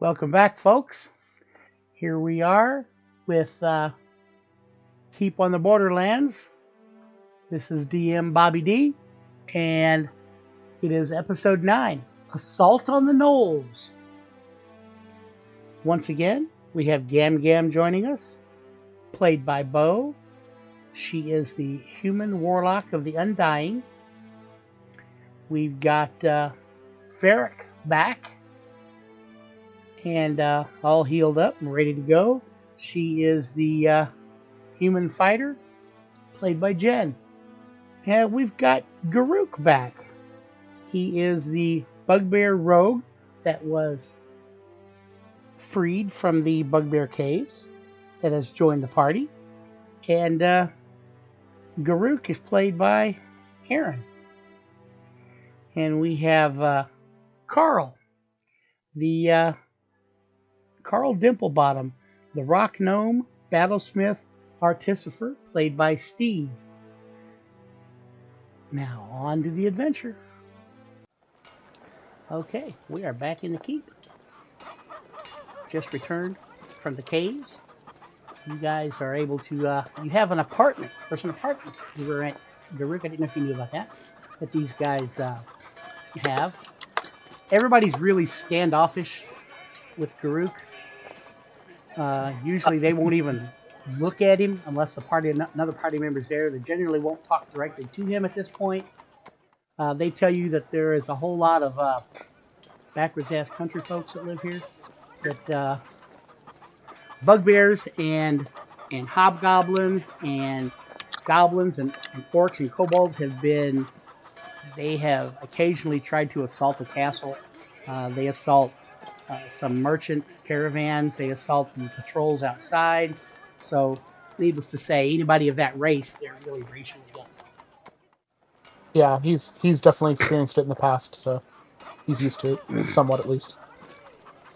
Welcome back, folks. Here we are with Keep on the Borderlands. This is DM Bobby D, and it is episode 9 Assault on the Gnolls. Once again, we have Gam Gam joining us, played by Bo. She is the human warlock of the Undying. We've got Ferric back and all healed up and ready to go. She is the human fighter, played by Jen. And we've got Garuk back. He is the bugbear rogue that was freed from the bugbear caves that has joined the party. And Garuk is played by Aaron. And we have Carl, the Carl Dimplebottom, the rock gnome, battlesmith, artificer, played by Steve. Now on to the adventure. Okay, we are back in the keep. Just returned from the caves. You guys are able to, you have an apartment. There's an apartment you were at, Garuk. I didn't know if you knew about that. That these guys have. Everybody's really standoffish with Garuk. Usually they won't even look at him unless another party member's there. They generally won't talk directly to him at this point. They tell you that there is a whole lot of backwards ass country folks that live here. That bugbears and hobgoblins and goblins and orcs and kobolds they have occasionally tried to assault the castle. They assault some merchant caravans. They assault the patrols outside. So, needless to say, anybody of that race, they're really racially against. Yeah, he's definitely experienced it in the past, so he's used to it, somewhat at least.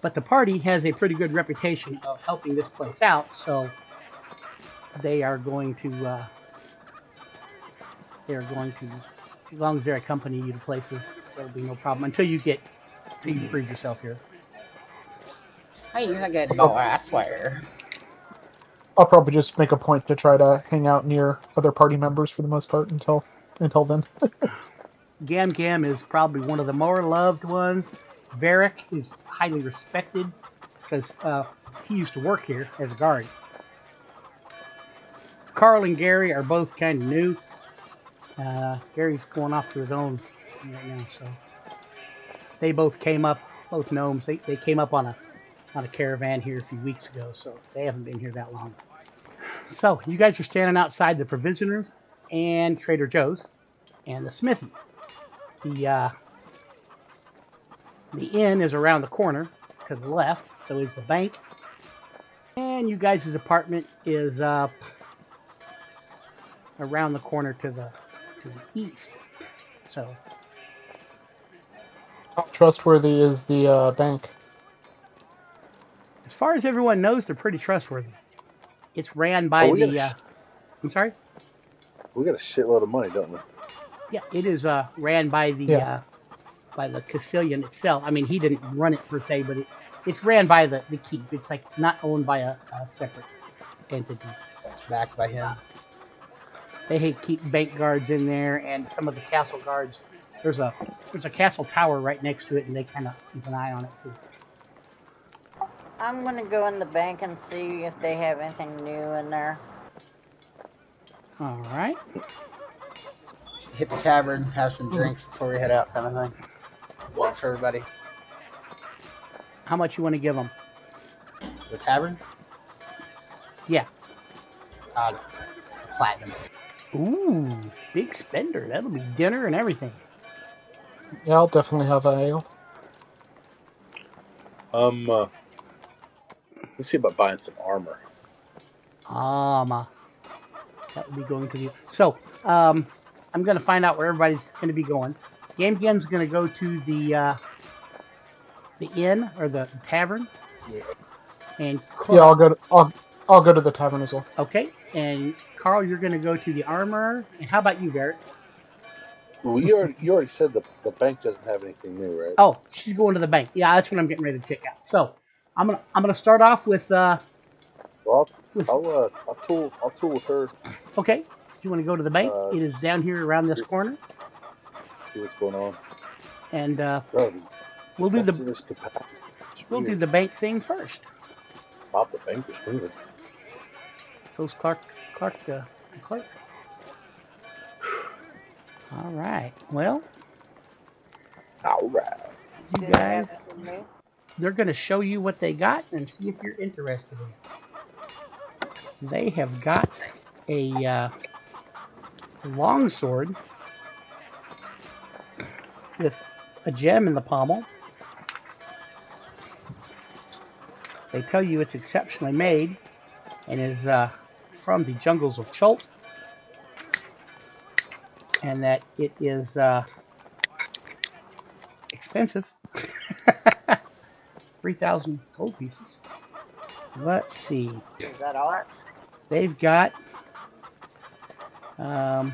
But the party has a pretty good reputation of helping this place out, so they are going to, as long as they accompany you to places, there'll be no problem until you prove yourself here. He's a good boy, I swear. I'll probably just make a point to try to hang out near other party members for the most part until then. Gam Gam is probably one of the more loved ones. Varric is highly respected because he used to work here as a guard. Carl and Gary are both kind of new. Gary's going off to his own right now, so they both came up, both gnomes. They came up on a caravan here a few weeks ago, so they haven't been here that long. So you guys are standing outside the provisioners and Trader Joe's and the smithy. The inn is around the corner to the left, so is the bank. And you guys' apartment is around the corner to the east. So, How trustworthy is the bank? as far as everyone knows, they're pretty trustworthy. It's ran by I'm sorry? We got a shitload of money, don't we? Yeah, it is ran by the Castellan itself. I mean, he didn't run it per se, but it's ran by the keep. It's like not owned by a separate entity. It's backed by him. They keep bank guards in there, and some of the castle guards. There's a castle tower right next to it, and they kind of keep an eye on it too. I'm gonna go in the bank and see if they have anything new in there. All right. Hit the tavern, have some drinks before we head out, kind of thing. Wait for everybody. How much you want to give them? The tavern? Yeah. Platinum. Ooh, big spender. That'll be dinner and everything. Yeah, I'll definitely have an ale. Let's see about buying some armor. That would be going to the. So, I'm going to find out where everybody's going to be going. Gam Gam's going to go to the inn or the tavern. Yeah. And Carl, yeah, I'll go to the tavern as well. Okay, and Carl, you're going to go to the armor. And how about you, Barrett? Well, you already said the bank doesn't have anything new, right? Oh, she's going to the bank. Yeah, that's what I'm getting ready to check out. So, I'm gonna start off with Well, with I'll tool with her. okay. You want to go to the bank? Uh, It is down here around this corner, see what's going on. and Bro, we'll do that's the in this capacity. It's we'll do weird. the bank thing first. Bob the banker's moving. So's Clark the clerk. All right. Well, All right. you Do they guys, have anything new? they're going to show you what they got and see if you're interested in it. They have got a long sword with a gem in the pommel. They tell you it's exceptionally made and is from the jungles of Chult, and that it is expensive. 3,000 gold pieces. Let's see. Is that all? They've got a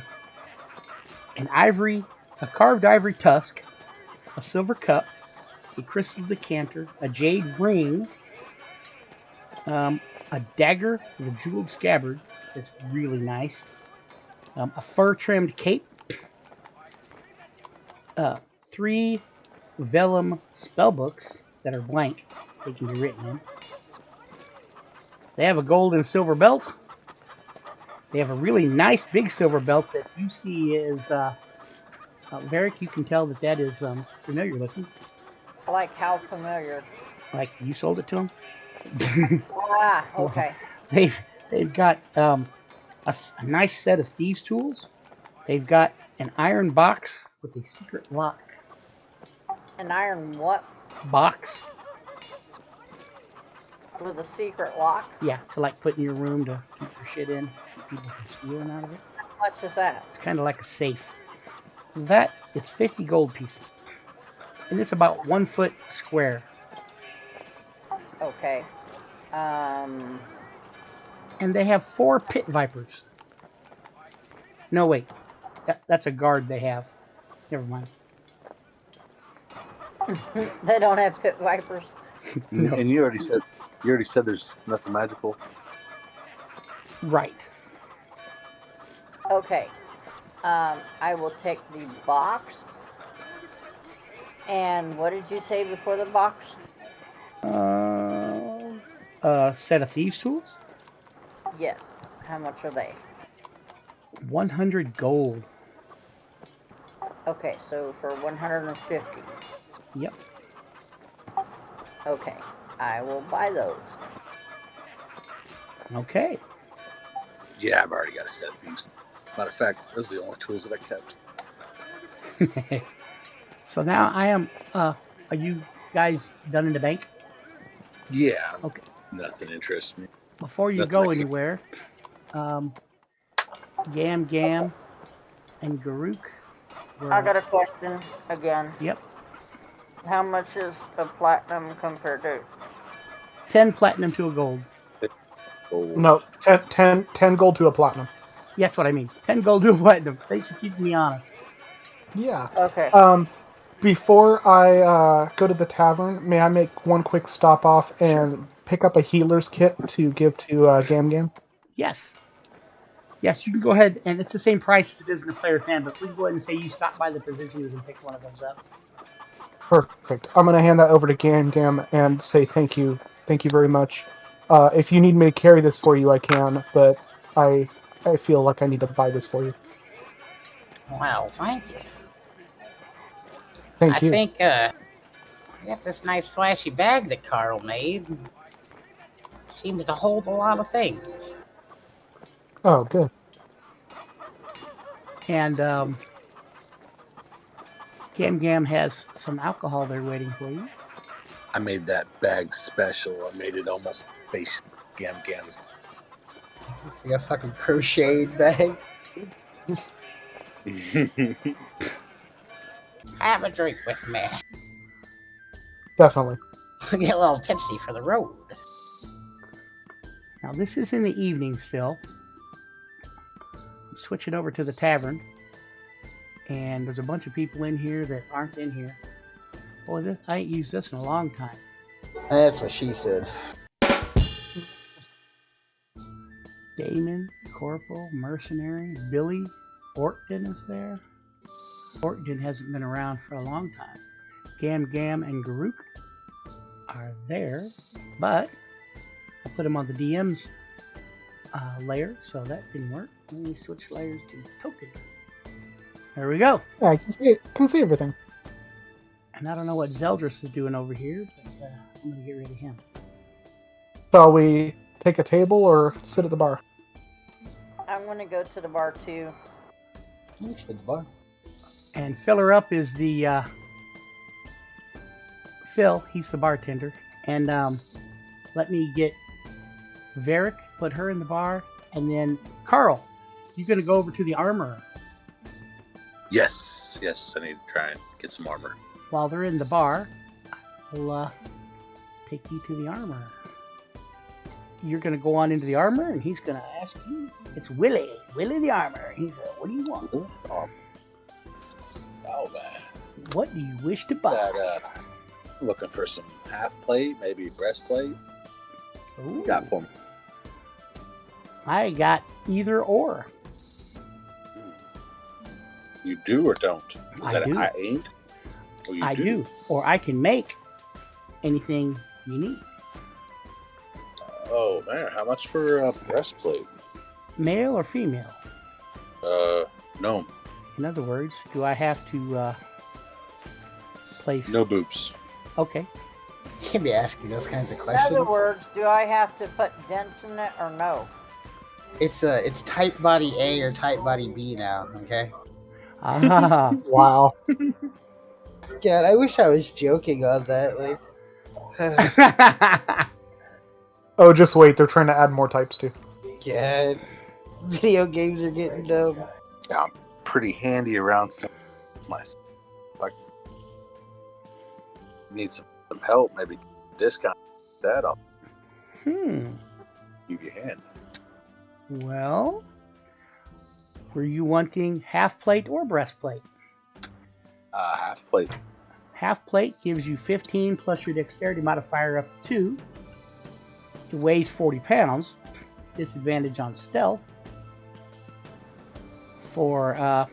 carved ivory tusk, a silver cup, a crystal decanter, a jade ring, a dagger with a jeweled scabbard that's really nice, a fur-trimmed cape, 3 vellum spellbooks that are blank, they can be written in. They have a gold and silver belt. They have a really nice big silver belt that you see is, Varric, you can tell that is familiar looking. Like how familiar? Like you sold it to them. Ah, okay. They've got a nice set of thieves' tools. They've got an iron box with a secret lock. An iron what? Box, With a secret lock? yeah, to like put in your room to keep your shit in, keep people from stealing out of it. How much is that? It's kind of like a safe. That it's 50 gold pieces, and it's about 1 foot square. Okay. And they have 4 pit vipers. No, wait, that's a guard they have. Never mind. They don't have pit vipers. No. And you already said there's nothing magical. Right. Okay. I will take the box. And what did you say before the box? A set of thieves' tools. Yes. How much are they? 100 gold. Okay, so for 150. Yep. Okay, I will buy those. Okay. Yeah, I've already got a set of these. Matter of fact, those are the only tools that I kept. So now I am. Are you guys done in the bank? Yeah. Okay. Nothing interests me. Before you Nothing go I can- anywhere, Gam and Garuk. I got a question again. Yep. How much is a platinum compared to? 10 platinum to a gold. Gold. No, 10 gold to a platinum. Yeah, that's what I mean. 10 gold to a platinum. Thanks for keeping me honest. Yeah. Okay. Before I go to the tavern, may I make one quick stop off and pick up a healer's kit to give to Gam Gam? Yes. Yes, you can go ahead, and it's the same price as it is in the player's handbook. We can go ahead and say you stop by the provisioners and pick one of those up. Perfect. I'm going to hand that over to Gam Gam and say thank you. Thank you very much. If you need me to carry this for you, I can, but I feel like I need to buy this for you. Well, thank you. Thank I you. think, we got this nice flashy bag that Carl made. Seems to hold a lot of things. Oh, good. And Gam has some alcohol there waiting for you. I made that bag special. I made it almost face Gam Gam's. It's like a fucking crocheted bag. Have a drink with me. Definitely. Get a little tipsy for the road. Now, this is in the evening still. I'm switching over to the tavern. And there's a bunch of people in here that aren't in here. Boy, I ain't used this in a long time. That's what she said. Damon, Corporal, Mercenary, Billy, Orton is there. Orton hasn't been around for a long time. Gam, and Garuk are there, but I put them on the DM's layer, so that didn't work. Let me switch layers to token. There we go. Yeah, I can see everything. And I don't know what Zeldris is doing over here, but I'm going to get rid of him. Shall we take a table or sit at the bar? I'm gonna go to the bar too. Thanks to the bar. And filler up is the Phil. He's the bartender. And let me get Varric, put her in the bar. And then Carl, you're going to go over to the armorer. Yes, I need to try and get some armor. While they're in the bar, I'll take you to the armorer. You're going to go on into the armorer, and he's going to ask you. It's Willie the armorer. He said, "What do you want? Oh man, What do you wish to buy?" Looking for some half plate, maybe breastplate. What you got for me? I got either or. You do or don't? I do. I ain't. Or you I do. Or I can make anything you need. Oh man, how much for a breastplate? Male or female? No. In other words, do I have to place... No boobs. Okay. You can't be asking those kinds of In questions. other words, do I have to put dents in it or no? It's type body A or type body B now, okay? Ah. Wow. God, I wish I was joking on that. Like, Oh, just wait. They're trying to add more types too. God, video games are getting dumb. Yeah, I'm pretty handy around some my. Like, need some help, maybe discount that. I'll give you a hand. Well, were you wanting half plate or breastplate? Half plate. Half plate gives you 15 plus your dexterity modifier up to 2. It weighs 40 pounds. Disadvantage on stealth. For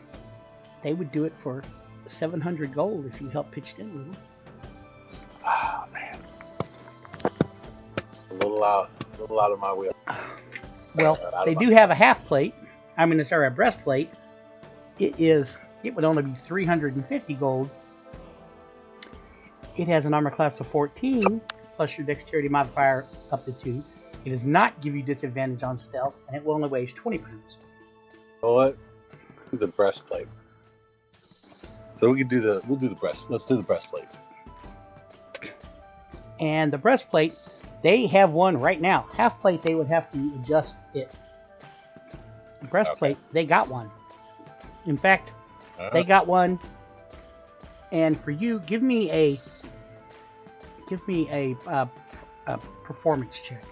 they would do it for 700 gold if you help pitch in with them. Oh man, it's a little out of my wheel. Well, they do have a half plate. A breastplate. It would only be 350 gold. It has an armor class of 14 plus your dexterity modifier up to 2. It does not give you disadvantage on stealth, and it will only weighs 20 pounds. You know what? Do the breastplate. So we'll do the breast. Let's do the breastplate. And the breastplate, they have one right now. Half plate, they would have to adjust it. The breastplate, They got one. In fact, they got one. And for you, give me a performance check.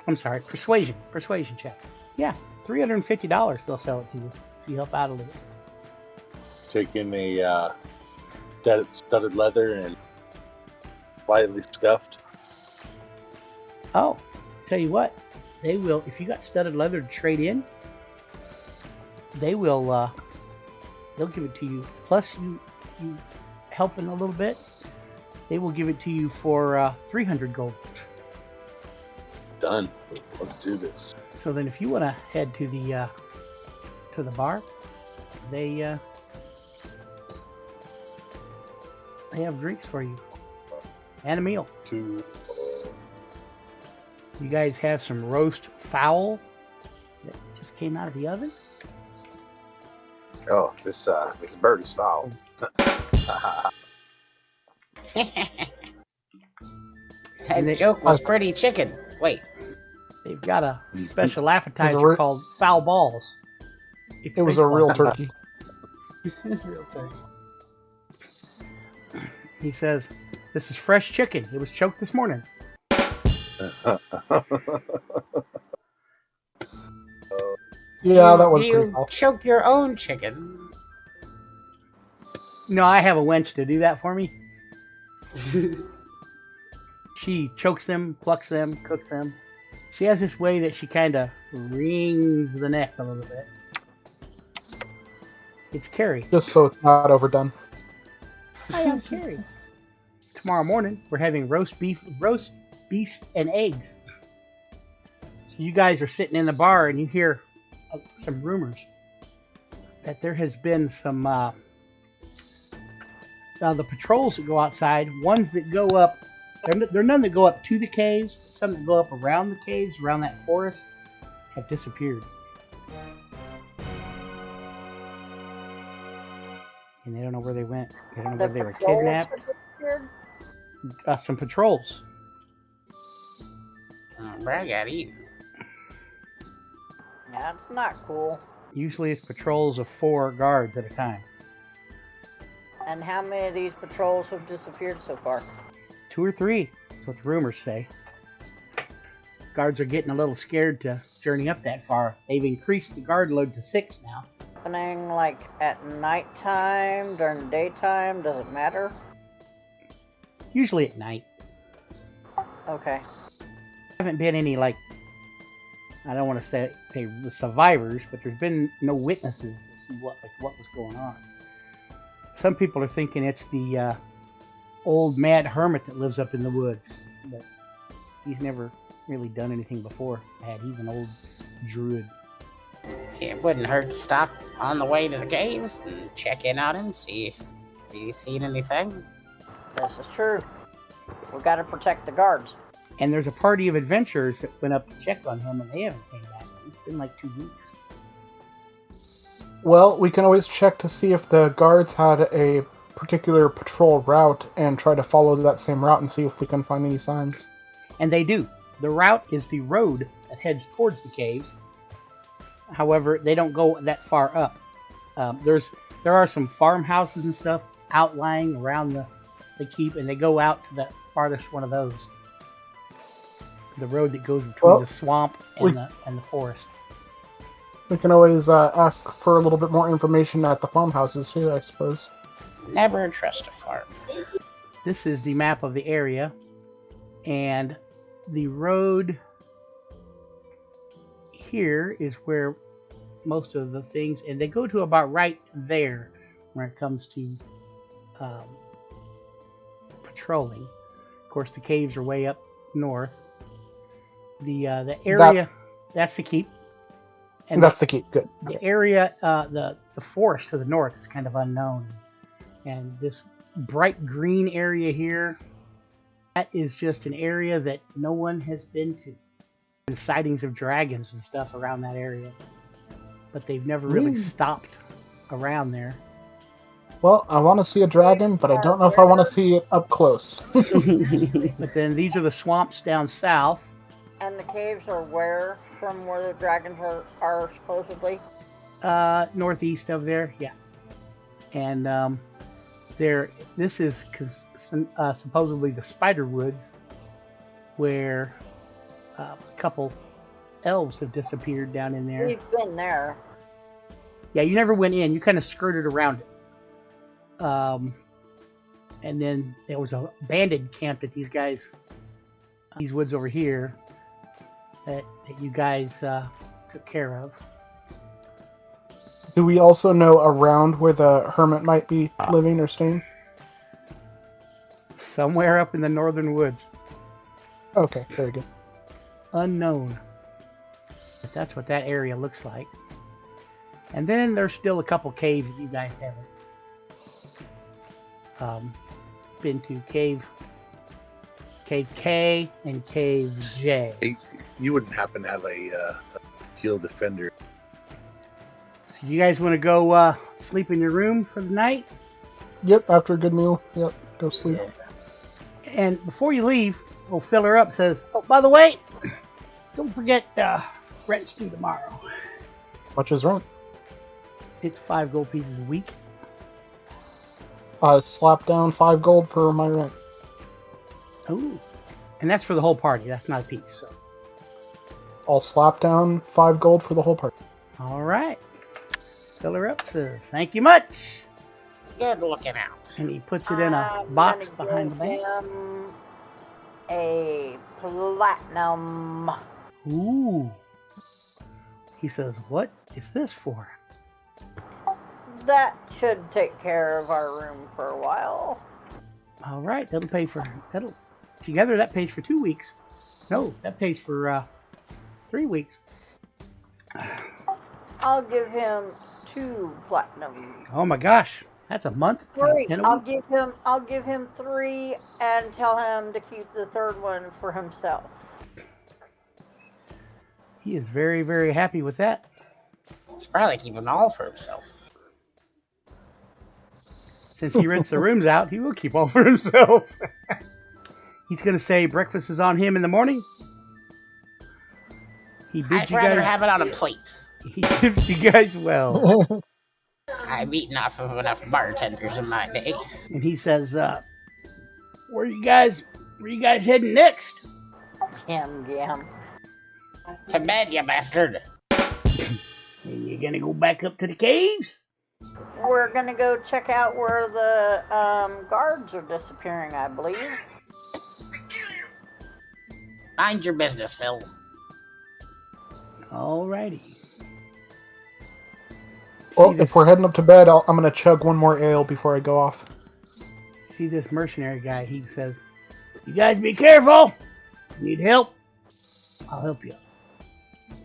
I'm sorry, persuasion check. Yeah, $350. They'll sell it to you if you help out a little. Taking a studded leather and lightly scuffed. Oh, tell you what, they will. If you got studded leather to trade in, they will. They'll give it to you. Plus, you helping a little bit. They will give it to you for 300 gold. Done. Let's do this. So then, if you want to head to the bar, they have drinks for you and a meal. Two. You guys have some roast fowl that just came out of the oven. Oh, this bird is foul. That joke was pretty chicken. Wait. They've got a special appetizer called foul balls. It was a real turkey. Real turkey. He says, "This is fresh chicken. It was choked this morning." Yeah, that was pretty You cool. choke your own chicken. No, I have a wench to do that for me. She chokes them, plucks them, cooks them. She has this way that she kind of wrings the neck a little bit. It's Carrie. Just so it's not overdone. Hi, I'm Carrie. Tomorrow morning, we're having roast beef, and eggs. So you guys are sitting in the bar and you hear some rumors that there has been some the patrols that go outside, ones that go up. There are none that go up to the caves. Some that go up around the caves, around that forest, have disappeared. And they don't know where they went. They don't know whether they were kidnapped. Some patrols. I got eaten. Yeah, it's not cool. Usually it's patrols of 4 guards at a time. And how many of these patrols have disappeared so far? 2 or 3. That's what the rumors say. Guards are getting a little scared to journey up that far. They've increased the guard load to 6 now. Happening like at nighttime, during the daytime, does it matter? Usually at night. Okay. There haven't been any, like, I don't want to say the survivors, but there's been no witnesses to see what was going on. Some people are thinking it's the old mad hermit that lives up in the woods, but he's never really done anything before. He's an old druid. It wouldn't hurt to stop on the way to the caves and check in on him, see if he's seen anything. This is true. We gotta protect the guards. And there's a party of adventurers that went up to check on him, and they haven't came back. It's been like 2 weeks. Well, we can always check to see if the guards had a particular patrol route and try to follow that same route and see if we can find any signs. And they do. The route is the road that heads towards the caves. However, they don't go that far up. There are some farmhouses and stuff outlying around the keep, and they go out to the farthest one of those. The road that goes between the swamp and the forest. We can always ask for a little bit more information at the farmhouses too, I suppose. Never trust a farm. This is the map of the area, and the road here is where most of the things, and they go to about right there when it comes to patrolling. Of course, the caves are way up north. The area that's the keep, and that's the keep. Good. The area, the forest to the north is kind of unknown, and this bright green area here, that is just an area that no one has been to. There's sightings of dragons and stuff around that area, but they've never really stopped around there. Well, I want to see a dragon, but I don't know if I want to see it up close. But then these are the swamps down south. And the caves are where from where the dragons are supposedly? Northeast of there, yeah. And this is supposedly the Spider Woods, where a couple elves have disappeared down in there. We've been there. Yeah, you never went in. You kind of skirted around it. And then there was a bandit camp that these woods over here, that you guys took care of. Do we also know around where the hermit might be living or staying? Somewhere up in the northern woods. Okay, very good. Unknown. But that's what that area looks like. And then there's still a couple caves that you guys haven't been to. Cave K and Cave J. Hey, you wouldn't happen to have a shield defender? So you guys want to go sleep in your room for the night? Yep, after a good meal. Yep, go sleep. And before you leave, old Filler Up says, "Oh, by the way, don't forget rent's due tomorrow." Much is rent? It's 5 gold pieces a week. Slap down 5 gold for my rent. Ooh. And that's for the whole party. That's not a piece. So. I'll slap down 5 gold for the whole party. All right. Filler Up says, "Thank you much." Good looking out. And he puts it in a box behind the bank. a platinum. Ooh. He says, what is this for? That should take care of our room for a while. All right, together that pays for 2 weeks. No, that pays for 3 weeks. I'll give him 2 platinum. Oh my gosh, that's a month. 3. and a I'll week. give him 3 and tell him to keep the third one for himself. He is very, very happy with that. He's probably keeping them all for himself. Since he rents the rooms out, he will keep all for himself. He's going to say breakfast is on him in the morning. He bids I'd you rather guys. have it on a plate. He gives you guys well, I've eaten off of enough bartenders in my day. and he says, "Where you guys heading next?" Yum yum. To bed, you bastard. And you gonna go back up to the caves? We're gonna go check out where the guards are disappearing, I believe. Mind your business, Phil. Alrighty. Well, if we're heading up to bed, I'm going to chug one more ale before I go off. See this mercenary guy, he says, "You guys be careful. Need help? I'll help you.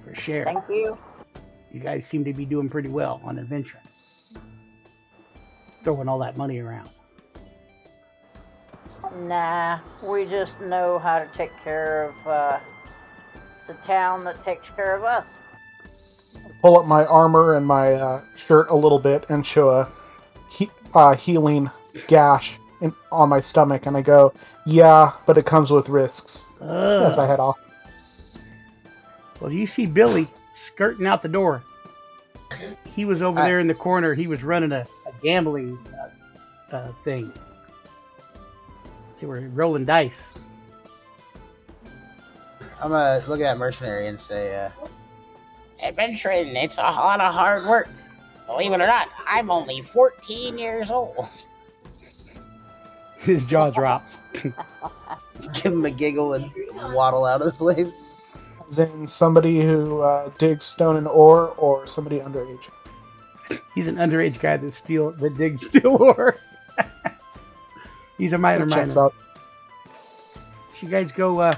For sure. Thank you. You guys seem to be doing pretty well on adventuring. Throwing all that money around." Nah, we just know how to take care of the town that takes care of us. Pull up my armor and my shirt a little bit and show a healing gash on my stomach, and I go, "Yeah, but it comes with risks." As I head off. Well, you see Billy skirting out the door. He was over there in the corner. He was running a gambling thing. They were rolling dice. I'm gonna look at that mercenary and say, adventuring, it's a lot of hard work. Believe it or not, I'm only 14 years old. His jaw drops. Give him a giggle and waddle out of the place. As in somebody who digs stone and ore, or somebody underage. He's an underage guy that digs steel ore. He's a minor. Checks out. So you guys go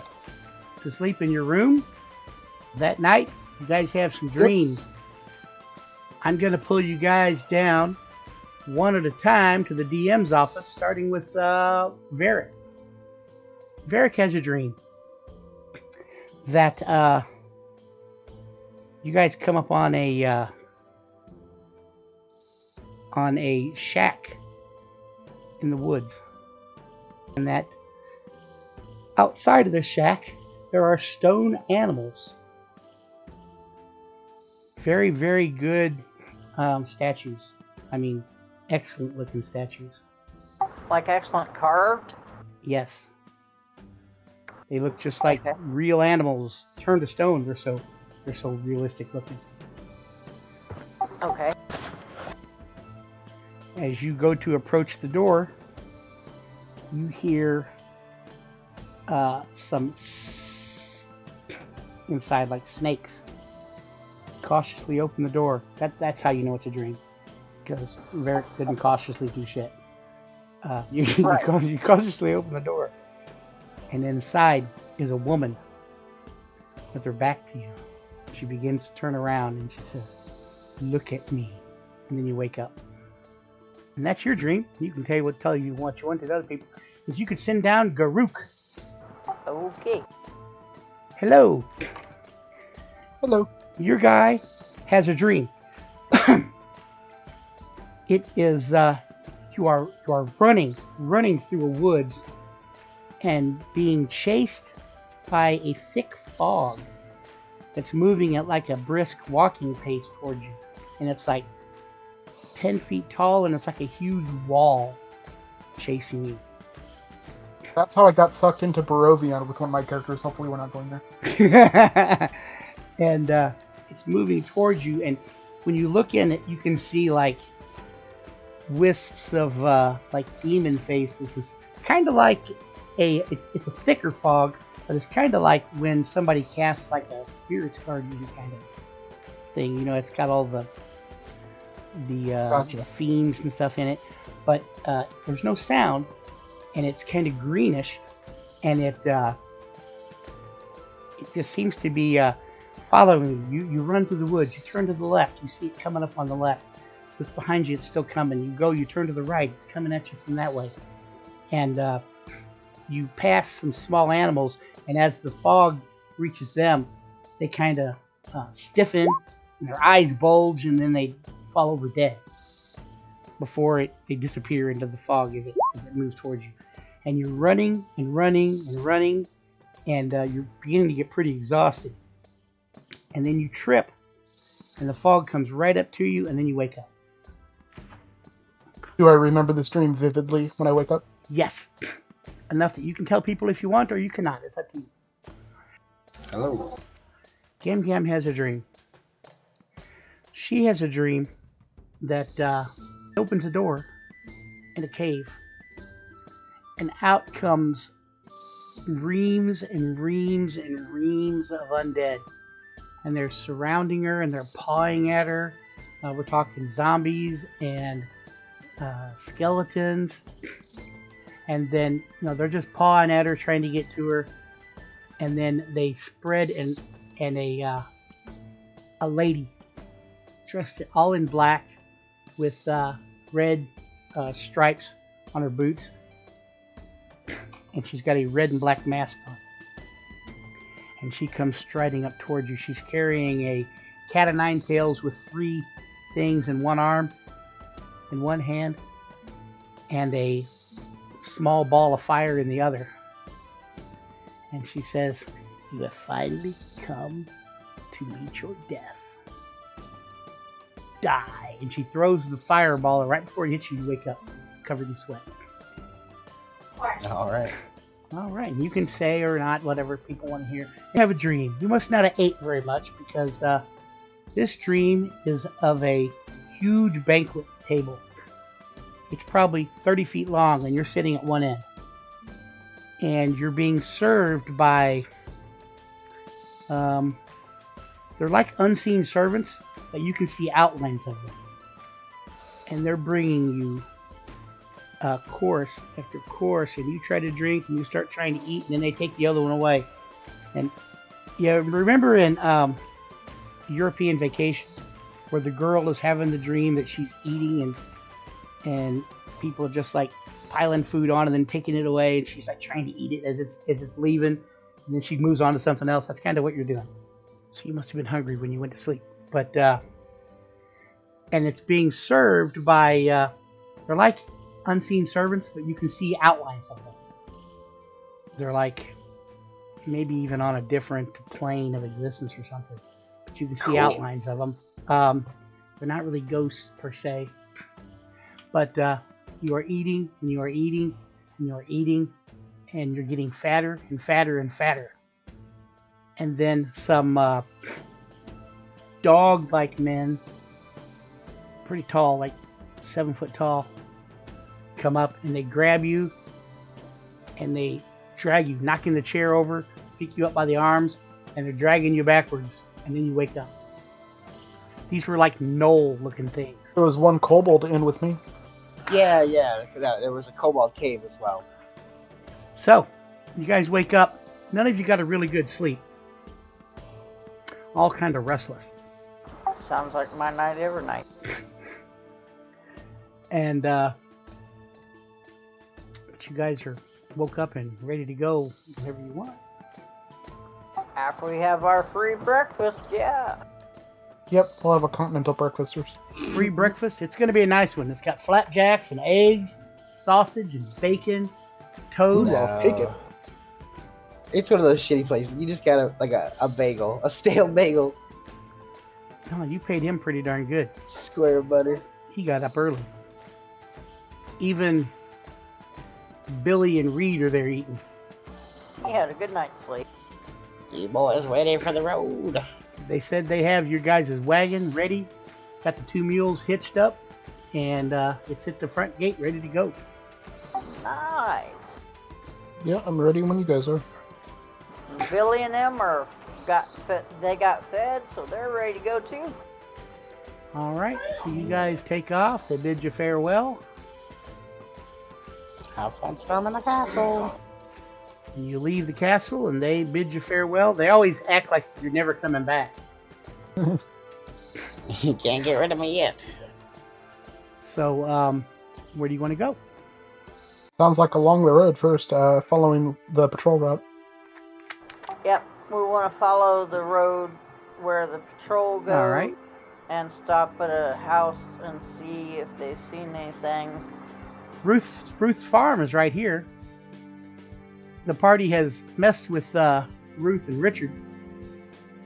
to sleep in your room that night. You guys have some dreams. I'm going to pull you guys down one at a time to the DM's office, starting with Varric. Varric has a dream that you guys come up on a shack in the woods, and that outside of the shack there are stone animals. Very, very good statues. I mean, excellent looking statues. Like excellent carved? Yes. They look just like real animals turned to stone. They're so realistic looking. Okay. As you go to approach the door, you hear some inside, like snakes. Cautiously open the door. That's how you know it's a dream, because Varric didn't cautiously do shit. You cautiously open the door, and inside is a woman with her back to you. She begins to turn around and she says, "Look at me," and then you wake up. And that's your dream. You can tell you what you want to other people. Is you could send down Garuk. Okay. Hello. Hello. Your guy has a dream. It is you are running through a woods and being chased by a thick fog that's moving at like a brisk walking pace towards you, and it's like 10 feet tall, and it's like a huge wall chasing you. That's how I got sucked into Barovian with one of my characters. Hopefully we're not going there. And it's moving towards you, and when you look in it, you can see like wisps of like demon faces. It's kind of like it's a thicker fog, but it's kind of like when somebody casts like a spirits card reading kind of thing. You know, it's got all the Gotcha. fiends and stuff in it, but there's no sound, and it's kind of greenish, and it just seems to be following you. You run through the woods, you turn to the left, you see it coming up on the left. Look behind you, it's still coming. You turn to the right, it's coming at you from that way. And you pass some small animals, and as the fog reaches them, they kind of stiffen, and their eyes bulge, and then they fall over dead before they disappear into the fog as it moves towards you. And you're running and running and running, and you're beginning to get pretty exhausted. And then you trip, and the fog comes right up to you, and then you wake up. Do I remember this dream vividly when I wake up? Yes. Enough that you can tell people if you want, or you cannot. It's up to you. Hello. Gam Gam has a dream. She has a dream that opens a door in a cave, and out comes reams and reams and reams of undead. And they're surrounding her, and they're pawing at her. We're talking zombies and skeletons. And then, they're just pawing at her, trying to get to her. And then they spread, and a lady dressed all in black with red stripes on her boots. And she's got a red and black mask on. And she comes striding up towards you. She's carrying a cat of nine tails with 3 things in one arm, in one hand, and a small ball of fire in the other. And she says, "You have finally come to meet your death. Die." And she throws the fireball, right before it hits you, you wake up, covered in sweat. All right. All right, and you can say or not whatever people want to hear. You have a dream. You must not have ate very much, because this dream is of a huge banquet table. It's probably 30 feet long, and you're sitting at one end. And you're being served by, they're like unseen servants, but you can see outlines of them. And they're bringing you course after course, and you try to drink, and you start trying to eat, and then they take the other one away. And remember in European Vacation, where the girl is having the dream that she's eating, and people are just like piling food on and then taking it away, and she's like trying to eat it as it's leaving, and then she moves on to something else. That's kind of what you're doing. So you must have been hungry when you went to sleep. But and it's being served by they're like unseen servants, but you can see outlines of them. They're like maybe even on a different plane of existence or something, but you can see outlines of them. They're not really ghosts per se, but you are eating, and you are eating, and you are eating, and you're getting fatter and fatter and fatter. And then some dog-like men, pretty tall, like 7 foot tall, come up, and they grab you, and they drag you, knocking the chair over, pick you up by the arms, and they're dragging you backwards, and then you wake up. These were like gnoll looking things. There was one kobold in with me. Yeah. There was a kobold cave as well. So, you guys wake up. None of you got a really good sleep. All kind of restless. Sounds like my night every night. And but you guys are woke up and ready to go whenever you want. After we have our free breakfast, yeah. Yep, we'll have a continental breakfast. Free breakfast. It's going to be a nice one. It's got flapjacks and eggs, sausage and bacon, toast. Ooh, I'll take it. It's one of those shitty places. You just got a bagel, a stale bagel, Oh, you paid him pretty darn good. square of butter. He got up early. Even Billy and Reed are there eating. He had a good night's sleep. You boys ready for the road? They said they have your guys' wagon ready. Got the 2 mules hitched up, and it's at the front gate ready to go. Nice. Yeah, I'm ready when you guys are. Billy and them they got fed, so they're ready to go too. All right, so you guys take off. They bid you farewell. Have fun storming the castle. You leave the castle, and they bid you farewell. They always act like you're never coming back. You can't get rid of me yet. So, where do you want to go? Sounds like along the road first, following the patrol route. Yep, we want to follow the road where the patrol goes. All right. And stop at a house and see if they've seen anything. Ruth's farm is right here. The party has messed with Ruth and Richard,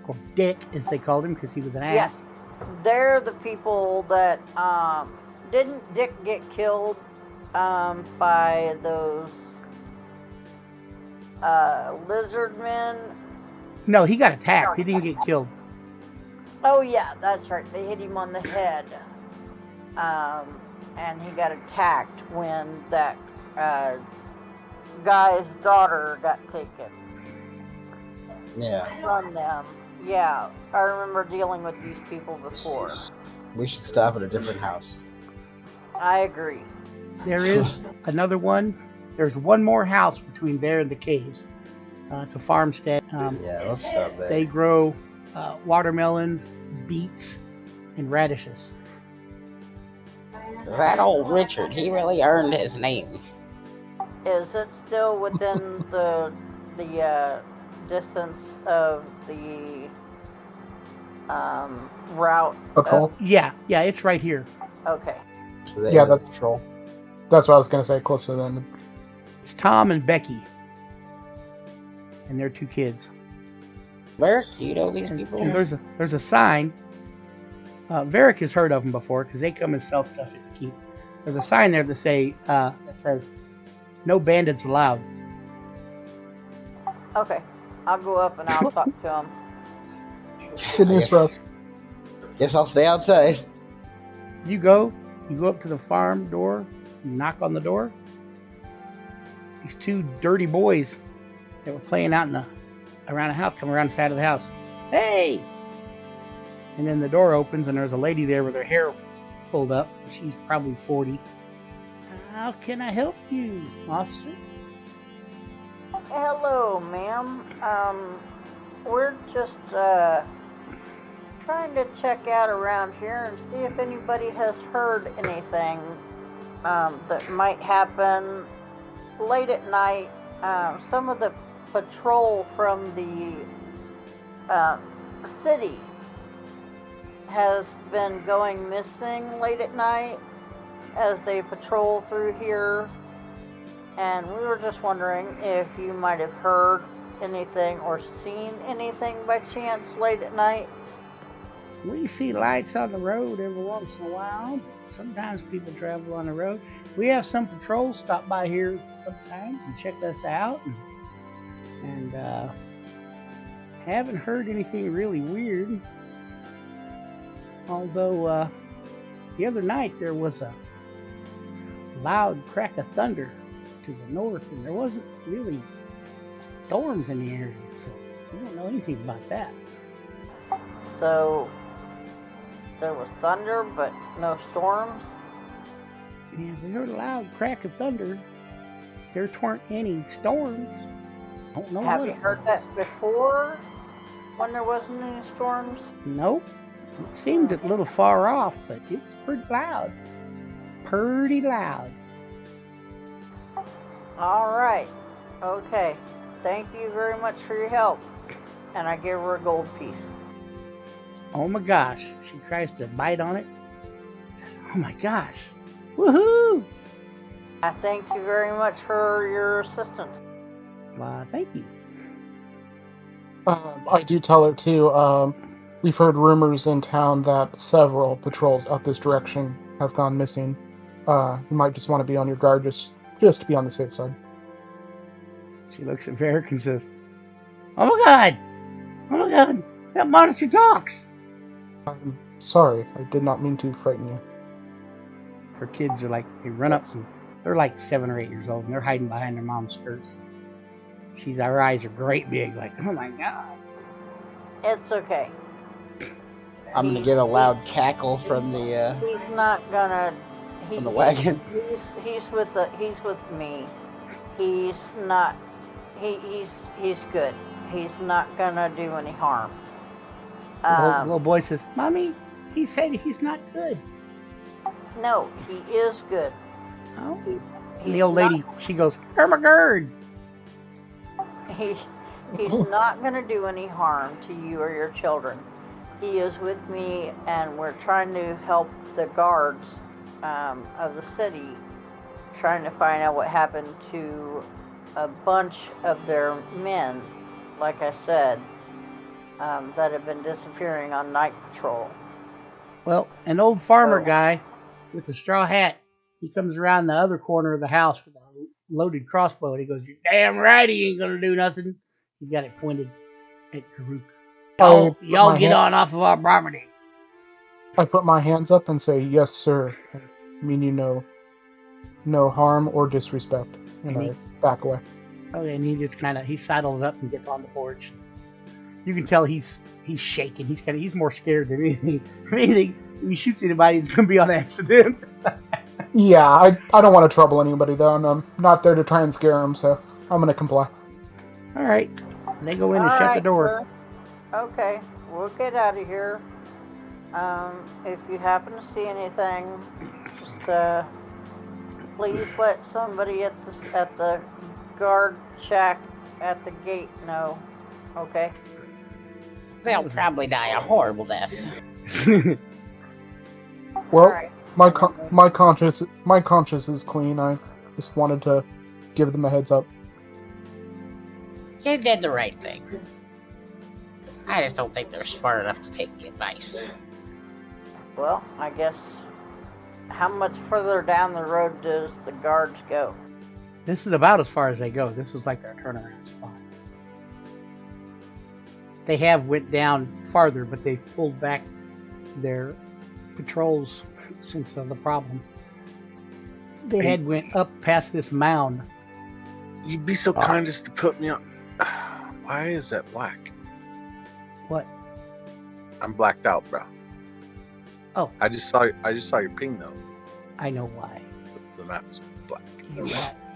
or Dick, as they called him, because he was an ass. Yeah, they're the people that didn't Dick get killed by those lizard men? No, he got attacked. He didn't get killed. Oh yeah, that's right. They hit him on the head, and he got attacked when that guy's daughter got taken Yeah. from them. Yeah, I remember dealing with these people before. We should stop at a different house. I agree. There is another one. There's one more house between there and the caves. It's a farmstead. Yeah, let's stop there. They grow watermelons, beets, and radishes. That old Richard, he really earned his name. Is it still within the distance of the route? Patrol? Yeah, it's right here. Okay. So they Yeah, were- that's patrol. That's what I was going to say, closer than... It's Tom and Becky, and their 2 kids. Where? Do you know these And people? there's a sign. Varric has heard of them before because they come and sell stuff at the keep. There's a sign there that says, "No bandits allowed." Okay. I'll go up and I'll talk to him. Good news for us. Guess I'll stay outside. You go up to the farm door, you knock on the door. These 2 dirty boys that were playing out around the house come around the side of the house. Hey! And then the door opens and there's a lady there with her hair pulled up. She's probably 40. How can I help you, officer? Hello, ma'am. We're just trying to check out around here and see if anybody has heard anything that might happen late at night. Some of the patrol from the city has been going missing late at night as they patrol through here, and we were just wondering if you might have heard anything or seen anything by chance late at night. We see lights on the road every once in a while. Sometimes people travel on the road. We have some patrols stop by here sometimes and check us out, and haven't heard anything really weird. Although the other night there was a loud crack of thunder to the north, and there wasn't really storms in the area, so we don't know anything about that. So there was thunder, but no storms. Yeah, we heard a loud crack of thunder. There weren't any storms. Don't know Have what you it heard was. that before when there wasn't any storms? Nope. It seemed a little far off, but it was pretty loud. Pretty loud. All right. Okay. Thank you very much for your help. And I give her a gold piece. Oh my gosh. She tries to bite on it. Says, oh my gosh. Woohoo! I thank you very much for your assistance. Well, thank you. I do tell her, too, we've heard rumors in town that several patrols out this direction have gone missing. You might just want to be on your guard just to be on the safe side. She looks at Varric and says, oh my god! Oh my god! That monster talks! I'm sorry, I did not mean to frighten you. Her kids are like, they run up and they're like 7 or 8 years old and they're hiding behind their mom's skirts. Her eyes are great big, like, oh my god. It's okay. I'm gonna get a loud cackle from the He's not gonna. from the wagon. He's with me. He's not. He's good. He's not gonna do any harm. The little boy says, "Mommy, he said he's not good." No, he is good. Oh. He's The old lady, she goes, "Ermagerd." He's not going to do any harm to you or your children. He is with me, and we're trying to help the guards of the city, trying to find out what happened to a bunch of their men, like I said, that have been disappearing on night patrol. Well, an old farmer guy with a straw hat, he comes around the other corner of the house with a loaded crossbow, and he goes, "You're damn right he ain't gonna do nothing." He's got it pointed at Karuk. Y'all get on off of our property. I put my hands up and say, "Yes, sir." I mean, no harm or disrespect. And I back away. Okay, and he just he saddles up and gets on the porch. You can tell he's shaking. He's more scared than anything. If he shoots anybody, it's gonna be on accident. Yeah, I don't want to trouble anybody though, and I'm not there to try and scare them, so I'm gonna comply. All right, they go in and shut the door. Sir. Okay, we'll get out of here. If you happen to see anything, just please let somebody at the guard shack at the gate know. Okay. They'll probably die a horrible death. Well, right. my conscience is clean. I just wanted to give them a heads up. You did the right thing. I just don't think they're smart enough to take the advice. Well, I guess. How much further down the road does the guards go? This is about as far as they go. This is like their turnaround spot. They have went down farther, but they've pulled back their patrols since the problems. They had went up past this mound. You'd be so kind as to put me on. Why is that black? What? I'm blacked out, bro. Oh. I just saw your ping though. I know why. The map is black.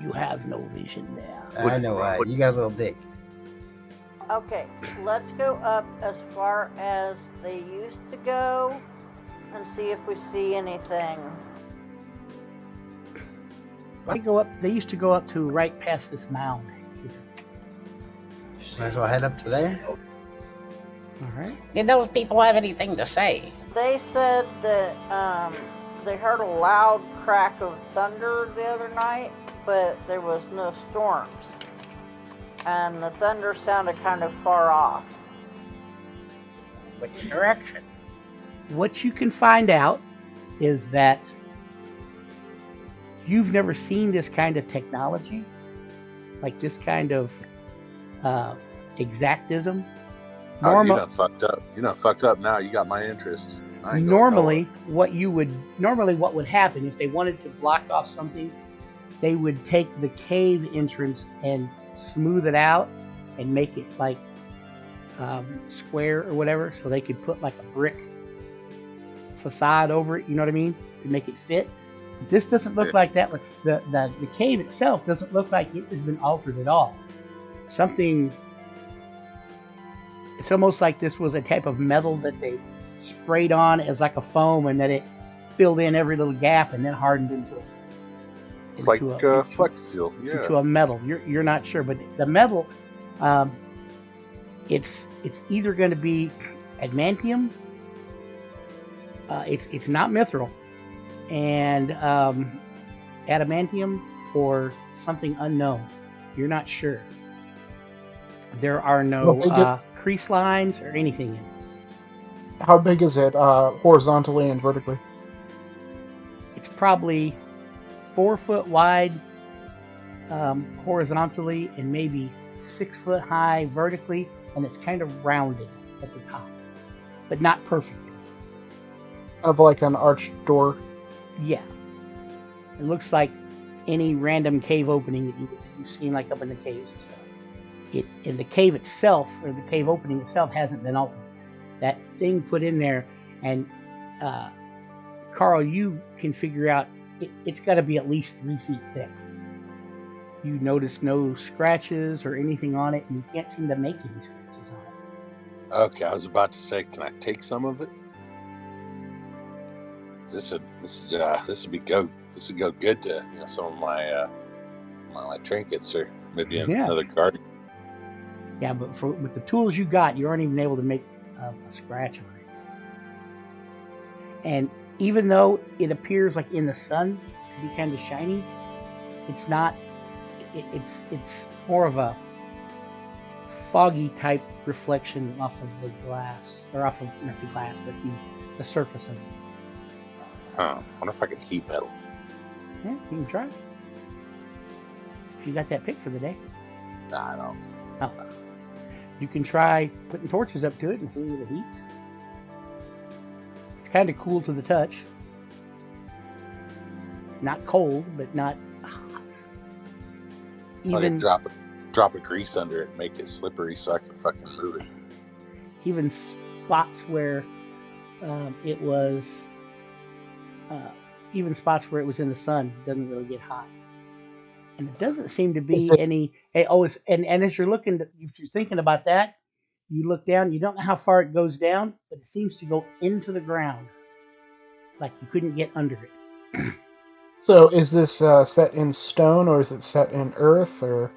You have no vision there. I know why. You guys will dig. Okay, let's go up as far as they used to go and see if we see anything. They used to go up to right past this mound. Might as well head up to there. All right. Did those people have anything to say? They said that they heard a loud crack of thunder the other night, but there was no storms. And the thunder sounded kind of far off. Which direction? What you can find out is that you've never seen this kind of technology, like this kind of exactism. You're not fucked up. You're not fucked up now. You got my interest. Normally, what would happen if they wanted to block off something, they would take the cave entrance and smooth it out and make it like square or whatever, so they could put like a brick facade over it. You know what I mean? To make it fit. This doesn't look like that. The cave itself doesn't look like it has been altered at all. It's almost like this was a type of metal that they sprayed on as like a foam, and that it filled in every little gap and then hardened into it. It's like Flex Seal, yeah. Into a metal. You're not sure, but the metal, it's either going to be adamantium. It's not mithril, and adamantium or something unknown. You're not sure. There are no crease lines or anything in it. How big is it, horizontally and vertically? It's probably 4 foot wide horizontally and maybe 6 foot high vertically, and it's kind of rounded at the top, but not perfectly. Of like an arched door? Yeah. It looks like any random cave opening that you've seen like up in the caves and stuff. it in the cave itself, or the cave opening itself, hasn't been altered. That thing put in there, and Carl, you can figure out it's got to be at least 3 feet thick. You notice no scratches or anything on it, and you can't seem to make any scratches on it. Okay, I was about to say, can I take some of it? This would go good to some of my my trinkets, or maybe another garden. Yeah, but with the tools you got, you aren't even able to make a scratch on it. And even though it appears like in the sun to be kind of shiny, it's not. It's more of a foggy type reflection off of the glass, or off of not the glass, but the surface of it. Huh. I wonder if I can heat metal. Yeah, you can try. If you got that pick for the day. Nah, I don't. Oh. You can try putting torches up to it and see if it heats. It's kind of cool to the touch. Not cold, but not hot. Even drop a grease under it and make it slippery so I can fucking move it. Even spots where it was in the sun doesn't really get hot. And it doesn't seem to be any. And as you're if you're thinking about that, you look down. You don't know how far it goes down, but it seems to go into the ground, like you couldn't get under it. So, is this set in stone, or is it set in earth, or?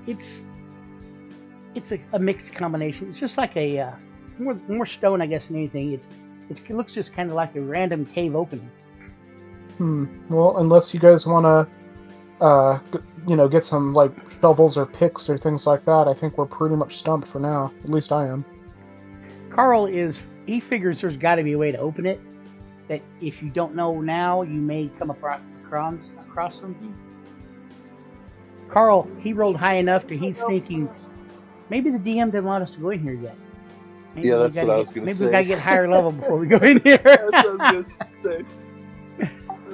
It's a mixed combination. It's just like a more stone, I guess, than anything. It looks just kind of like a random cave opening. Well, unless you guys want to, get some like shovels or picks or things like that, I think we're pretty much stumped for now. At least I am. Carl he figures there's got to be a way to open it. That if you don't know now, you may come across something. Carl, he rolled high enough to he's thinking maybe the DM didn't want us to go in here yet. Maybe that's what I was going to say. Maybe we got to get higher level before we go in here. That's what I was going to say.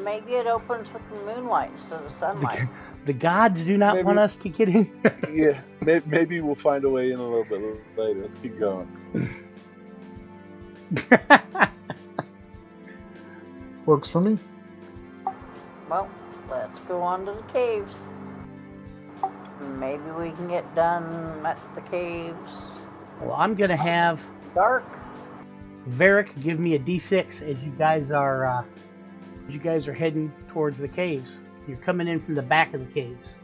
Maybe it opens with the moonlight instead of sunlight. The gods do not want us to get in here. Yeah, maybe we'll find a way in a little bit later. Let's keep going. Works for me. Well, let's go on to the caves. Maybe we can get done at the caves. Well, I'm going to have dark. Varric give me a D6 as you guys are heading towards the caves. You're coming in from the back of the caves.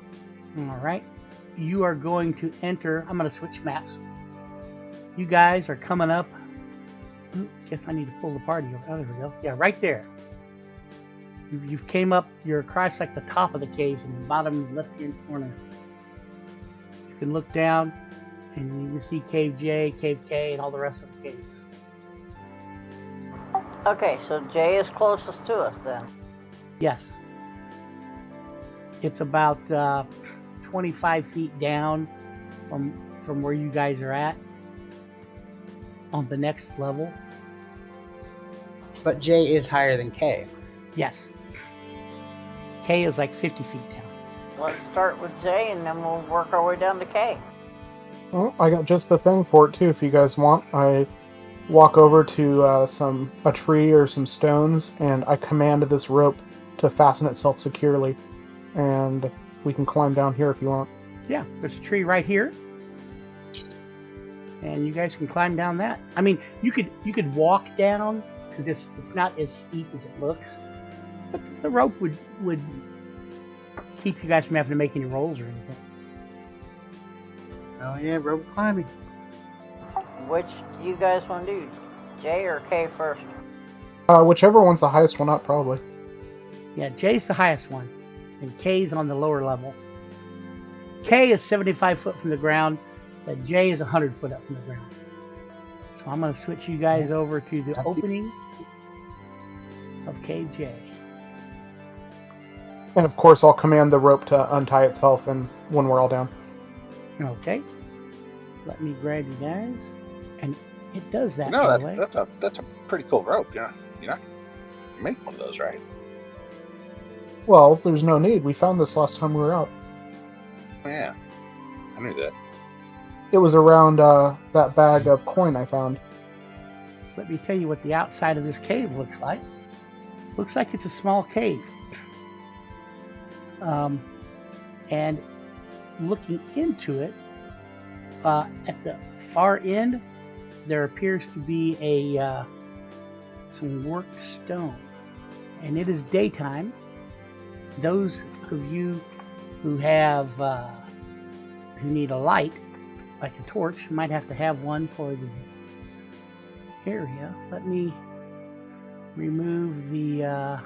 All right. You are going to enter. I'm going to switch maps. You guys are coming up. Guess I need to pull the party over. Oh, there we go. Yeah, right there. You've came up. You're across like the top of the caves in the bottom left-hand corner. You can look down, and you can see Cave J, Cave K, and all the rest of the caves. Okay, so J is closest to us then. Yes. It's about 25 feet down from where you guys are at on the next level. But J is higher than K. Yes. K is like 50 feet down. Let's start with J and then we'll work our way down to K. Well, I got just the thing for it too if you guys want. I walk over to a tree or some stones and I command this rope to fasten itself securely. And we can climb down here if you want. Yeah, there's a tree right here. And you guys can climb down that. I mean, you could walk down because it's not as steep as it looks. But the rope would keep you guys from having to make any rolls or anything. Oh yeah, rope climbing. Which do you guys want to do? J or K first? Whichever one's the highest one up, probably. Yeah, J's the highest one. And K's on the lower level. K is 75 foot from the ground, but J is 100 foot up from the ground. So I'm going to switch you guys over to the opening of Cave J. And of course, I'll command the rope to untie itself and when we're all down. Okay. Let me grab you guys. And it does that. No, that's a pretty cool rope. You're not gonna make one of those, right? Well, there's no need. We found this last time we were out. Yeah. I knew that. It was around that bag of coin I found. Let me tell you what the outside of this cave looks like. Looks like it's a small cave. And looking into it, at the far end, there appears to be some worked stone. And it is daytime. Those of you who have who need a light, like a torch, might have to have one for the area. Let me remove the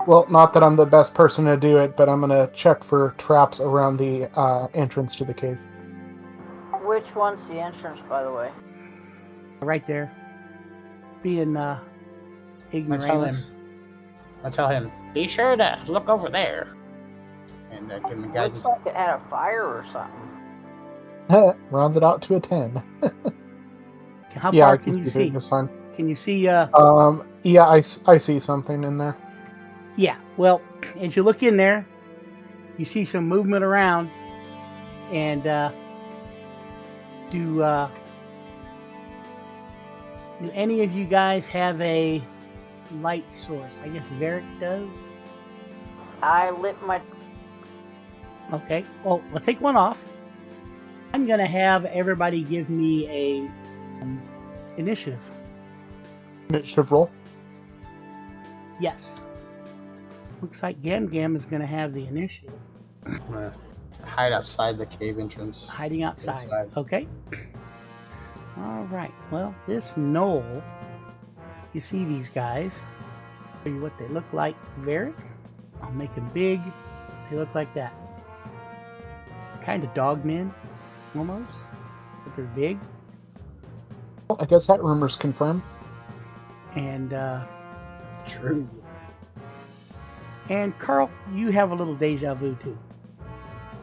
Well, not that I'm the best person to do it, but I'm going to check for traps around the entrance to the cave. Which one's the entrance, by the way? right there. Being ignoramus. I tell him, be sure to look over there. And give him guidance. Looks like it had a fire or something. Rounds it out to a 10. How Yeah, far I can you it see? just fine. Can you see? Yeah, I see something in there. Yeah. Well, as you look in there, you see some movement around, and do any of you guys have a light source? I guess Varric does. I lit my. Okay. Well, we'll take one off. I'm gonna have everybody give me a initiative. Initiative roll. Yes. Looks like Gam Gam is gonna have the initiative. I'm gonna hide outside the cave entrance. Hiding outside. Inside. Okay. All right. Well, this gnoll, you see these guys. Show you what they look like. Varric. I'll make them big. They look like that. Kind of dog men, almost, but they're big. Well, I guess that rumor's confirmed. And True. and Carl, you have a little deja vu too.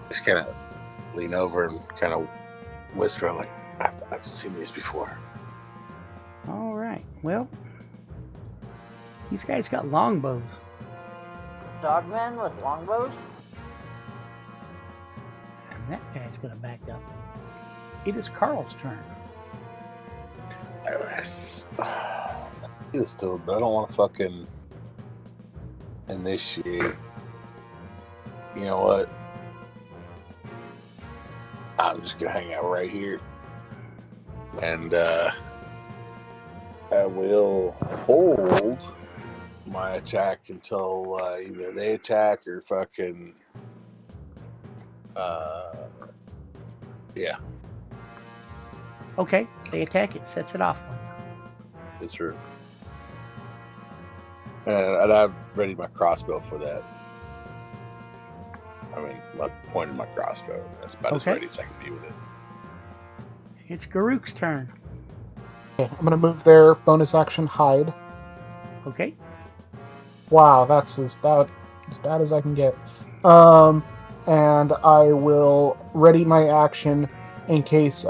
Just kind of lean over and kind of whisper, like, I've seen these before. All right. Well, these guys got longbows. Dogmen with longbows? And that guy's going to back up. It is Carl's turn. This dude, I don't want to fucking initiate. You know what? I'm just gonna hang out right here, and I will hold my attack until either they attack or fucking yeah. Okay, they attack it, sets it off. It's true. And I'm ready my crossbow for that. I mean, I pointed my crossbow. And that's about as Okay. ready as I can be with it. It's Garuk's turn. Okay, I'm gonna move their bonus action hide. Okay. Wow, that's as bad as I can get. And I will ready my action in case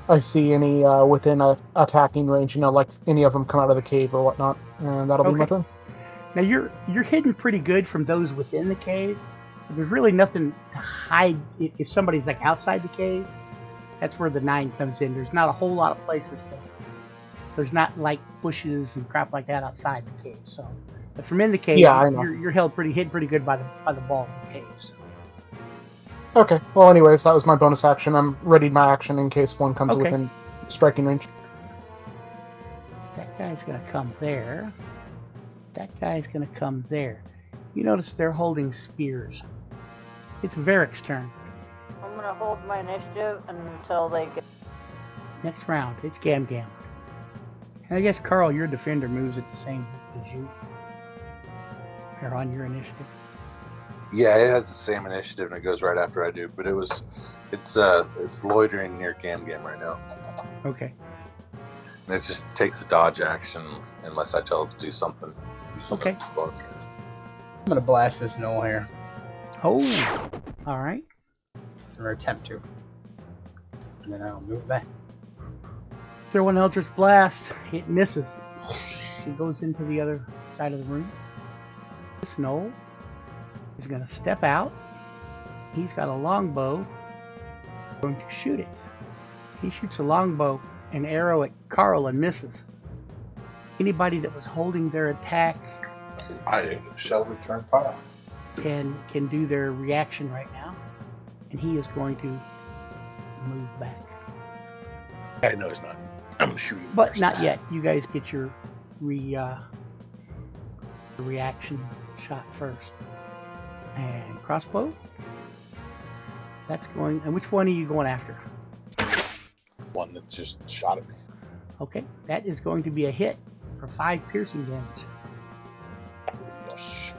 I see any within attacking range. You know, like any of them come out of the cave or whatnot. And that'll be my Okay. turn. Now you're hidden pretty good from those within the cave. But there's really nothing to hide if somebody's like outside the cave. That's where the 9 comes in. There's not a whole lot of places to. There's not like bushes and crap like that outside the cave. So, but from in the cave, Yeah, I know. you're held hidden pretty good by the ball of the cave. So. Okay. Well, anyways, that was my bonus action. I'm ready my action in case one comes Okay. within striking range. That guy's gonna come there. That guy's gonna come there. You notice they're holding spears. It's Varric's turn. I'm gonna hold my initiative until they get. Next round, it's Gam Gam. And I guess Carl, your defender moves at the same as you. They're on your initiative. Yeah, it has the same initiative and it goes right after I do. But it's loitering near Gam Gam right now. Okay. And it just takes a dodge action unless I tell it to do something. Using Okay. the bonus. I'm gonna blast this gnoll here. Oh, all right. Or attempt to. And then I'll move back. Throw an Eldritch Blast. It misses. It goes into the other side of the room. This gnoll is going to step out. He's got a longbow. Going to shoot it. He shoots a longbow, an arrow at Carl and misses. Anybody that was holding their attack I shall return fire. can do their reaction right now, and he is going to move back. I know he's not. I'm gonna shoot him But first. not yet. You guys get your reaction shot first. And crossbow. That's going. And which one are you going after? One that just shot at me. Okay, that is going to be a hit for 5 piercing damage. Yes.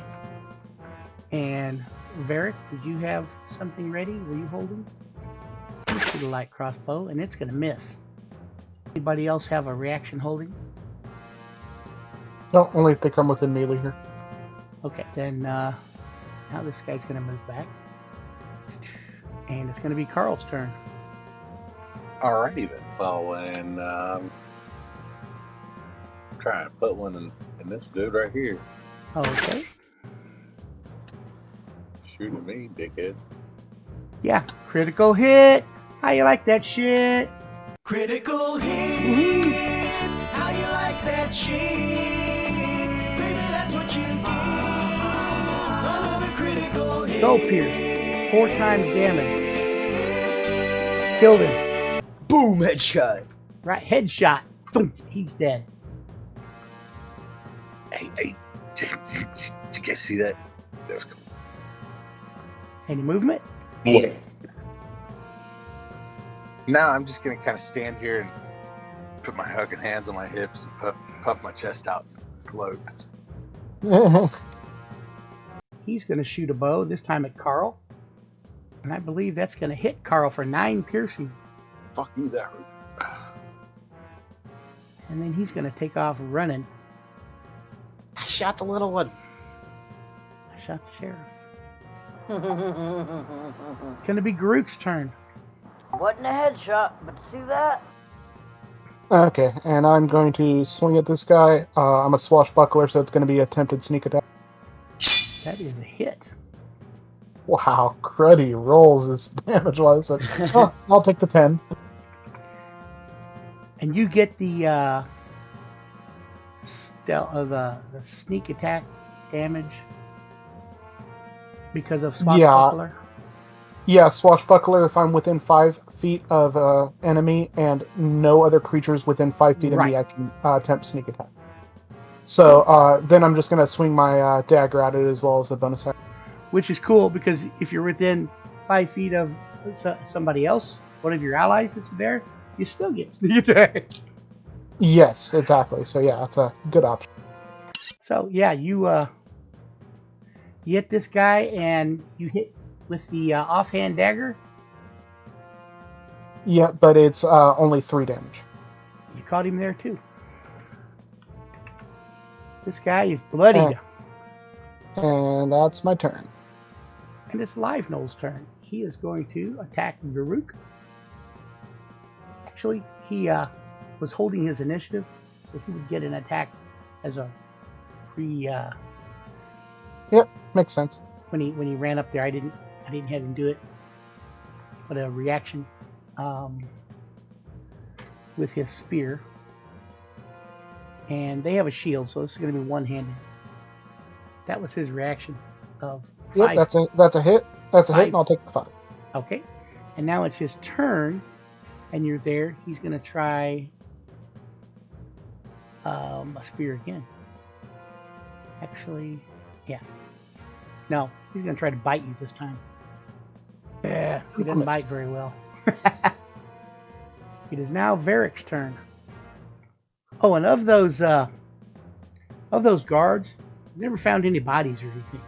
And Varric, did you have something ready? Were you holding? You shoot a light crossbow, and it's going to miss. Anybody else have a reaction holding? No, only if they come within melee here. Okay, then now this guy's going to move back. And it's going to be Carl's turn. Alrighty then. Well, and try and put one in this dude right here. Okay. Shoot at me, dickhead. Yeah, critical hit. How you like that shit? Critical hit. Woohoo. How you like that shit? Baby, that's what you get. Another critical hit. Skull pierce. 4 times damage. Killed him. Boom, headshot. Right, headshot. Boom, he's dead. Hey, did you guys see that? That was cool. Any movement? Yeah. Now I'm just gonna kind of stand here and put my hugging hands on my hips and puff my chest out and gloat. He's going to shoot a bow, this time at Carl. And I believe that's going to hit Carl for 9 piercing. Fuck you, that hurt. And then he's going to take off running. I shot the little one. I shot the sheriff. Going to be Garuk's turn. Wasn't a headshot, but see that? Okay, and I'm going to swing at this guy. I'm a swashbuckler, so it's going to be attempted sneak attack. That is a hit. Wow, cruddy rolls is damage-wise, but I'll take the 10. And you get the the sneak attack damage because of swashbuckler. Yeah, swashbuckler if I'm within 5 feet of enemy and no other creatures within 5 feet of me, I can attempt sneak attack. So then I'm just going to swing my dagger at it as well as a bonus action. Which is cool because if you're within 5 feet of somebody else, one of your allies that's there, you still get sneak attack. Yes, exactly. So yeah, that's a good option. So yeah, you hit this guy and you hit with the offhand dagger. Yeah, but it's only 3 damage. You caught him there too. This guy is bloodied. And that's my turn. And it's Live Gnolls' turn. He is going to attack Garuk. Actually, he was holding his initiative, so he would get an attack as a Yep, makes sense. when he ran up there. I didn't have him do it, but a reaction with his spear. And they have a shield, so this is going to be one-handed. That was his reaction of 5. Yep, that's a hit. That's a hit, 5. and I'll take the 5. Okay. And now it's his turn, and you're there. He's going to try a spear again. Actually, yeah. No, he's going to try to bite you this time. Yeah, he doesn't bite very well. It is now Varric's turn. Oh, and of those guards, we never found any bodies or anything.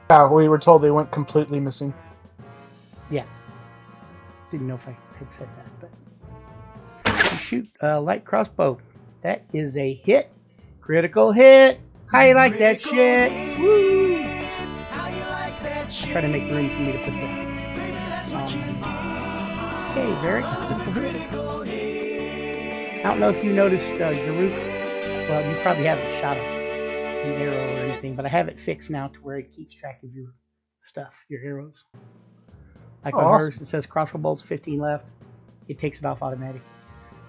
Yeah, we were told they went completely missing. Yeah. Didn't know if I had said that, but you shoot a light crossbow. That is a hit. Critical hit. How you like that shit? Woo! Try to make room for me to put that. Okay, Varric. I don't know if you noticed Garuk. Well, you probably haven't shot an arrow or anything, but I have it fixed now to where it keeps track of your stuff, your arrows. Like Oh, on awesome. hers, it says crossbow bolts, 15 left. It takes it off automatic.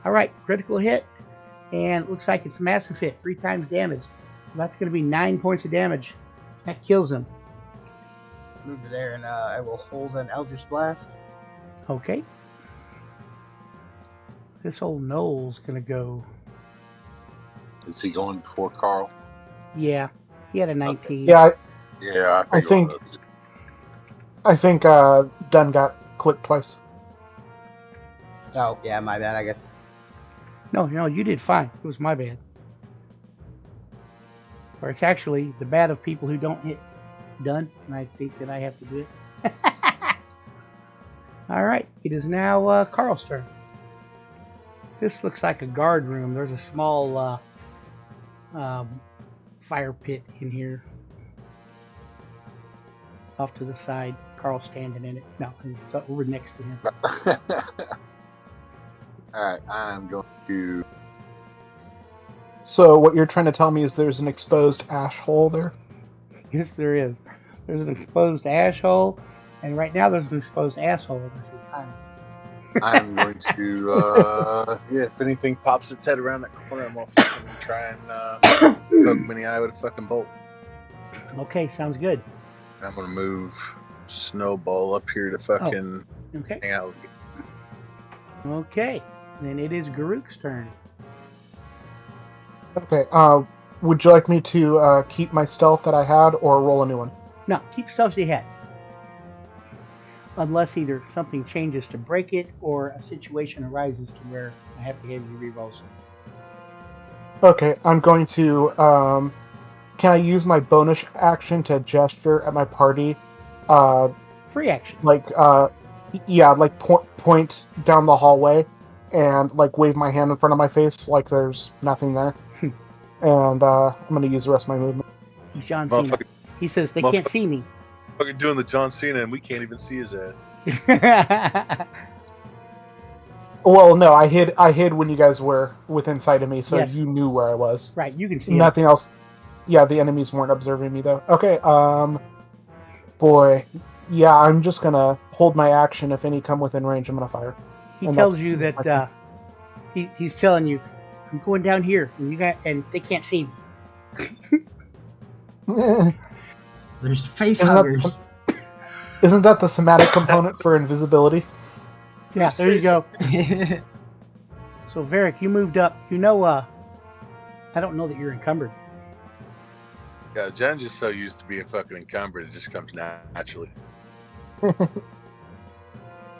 All right, critical hit. And it looks like it's a massive hit, 3 times damage. So that's going to be 9 points of damage. That kills him. Move to there, and I will hold an Eldritch Blast. Okay. This old Gnolls going to go. Is he going before Carl? Yeah, he had a 19. Yeah, Yeah, I think Dunn got clicked twice. Oh, yeah, my bad, I guess. No, you did fine. It was my bad. Or it's actually the bad of people who don't hit done, and I think that I have to do it. All right, it is now Carl's turn. This looks like a guard room. There's a small fire pit in here off to the side. Carl's standing in it. No, we're next to him. Alright, I'm going to... So what you're trying to tell me is there's an exposed ash hole there? Yes, there is. There's an exposed ash hole, and right now there's an exposed asshole. As I see behind me. I'm going to, if anything pops its head around that corner, I'm going to fucking try and poke him in the eye with a fucking bolt. Okay, sounds good. I'm going to move Snowball up here to fucking Okay. hang out with you. Okay. Then it is Garuk's turn. Okay, would you like me to keep my stealth that I had or roll a new one? No, keep stuff you had. Unless either something changes to break it or a situation arises to where I have to have you re-roll something. Okay, I'm going to, can I use my bonus action to gesture at my party? Free action. Like point down the hallway and like wave my hand in front of my face like there's nothing there. And I'm going to use the rest of my movement. He's John Cena. He says they can't see me. Fucking doing the John Cena and we can't even see his ass. Well, no, I hid when you guys were within sight of me, so Yes. you knew where I was. Right, you can see Nothing else. Yeah, the enemies weren't observing me though. Okay, boy. Yeah, I'm just gonna hold my action. If any come within range, I'm gonna fire. He And tells that's- you that he's telling you, I'm going down here, and they can't see me. There's face Isn't that- huggers. Isn't that the somatic component for invisibility? Yeah, there you go. So, Varric, you moved up. I don't know that you're encumbered. Yeah, Jen's just so used to being fucking encumbered, it just comes naturally.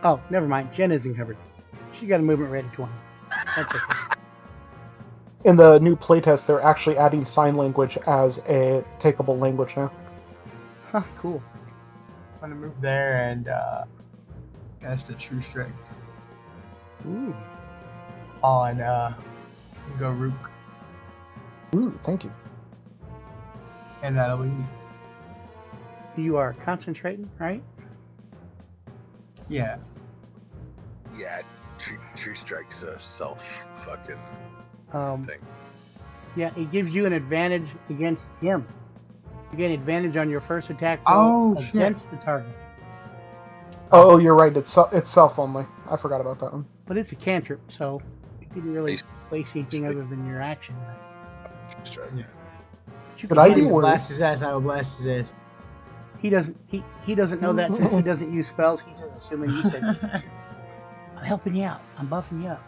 Oh, never mind. Jen is encumbered. She got a movement rate of 20. That's okay. In the new playtest, they're actually adding sign language as a takeable language now. Huh, cool. I'm gonna move there and cast a True Strike Ooh. on Garuk, Ooh, thank you. and that'll be You are concentrating, right? yeah. Yeah, True Strike's a self fucking thing. Yeah, it gives you an advantage against him. You get advantage on your first attack Oh, roll shit. against the target. Oh, you're right. It's self only. I forgot about that one. But it's a cantrip, so it didn't really waste anything other than your action. True Strike. Yeah. But you But can I hit do him. worry. Blast his ass, I will blast his ass. He doesn't know that since he doesn't use spells. He's just assuming you said, I'm helping you out. I'm buffing you up.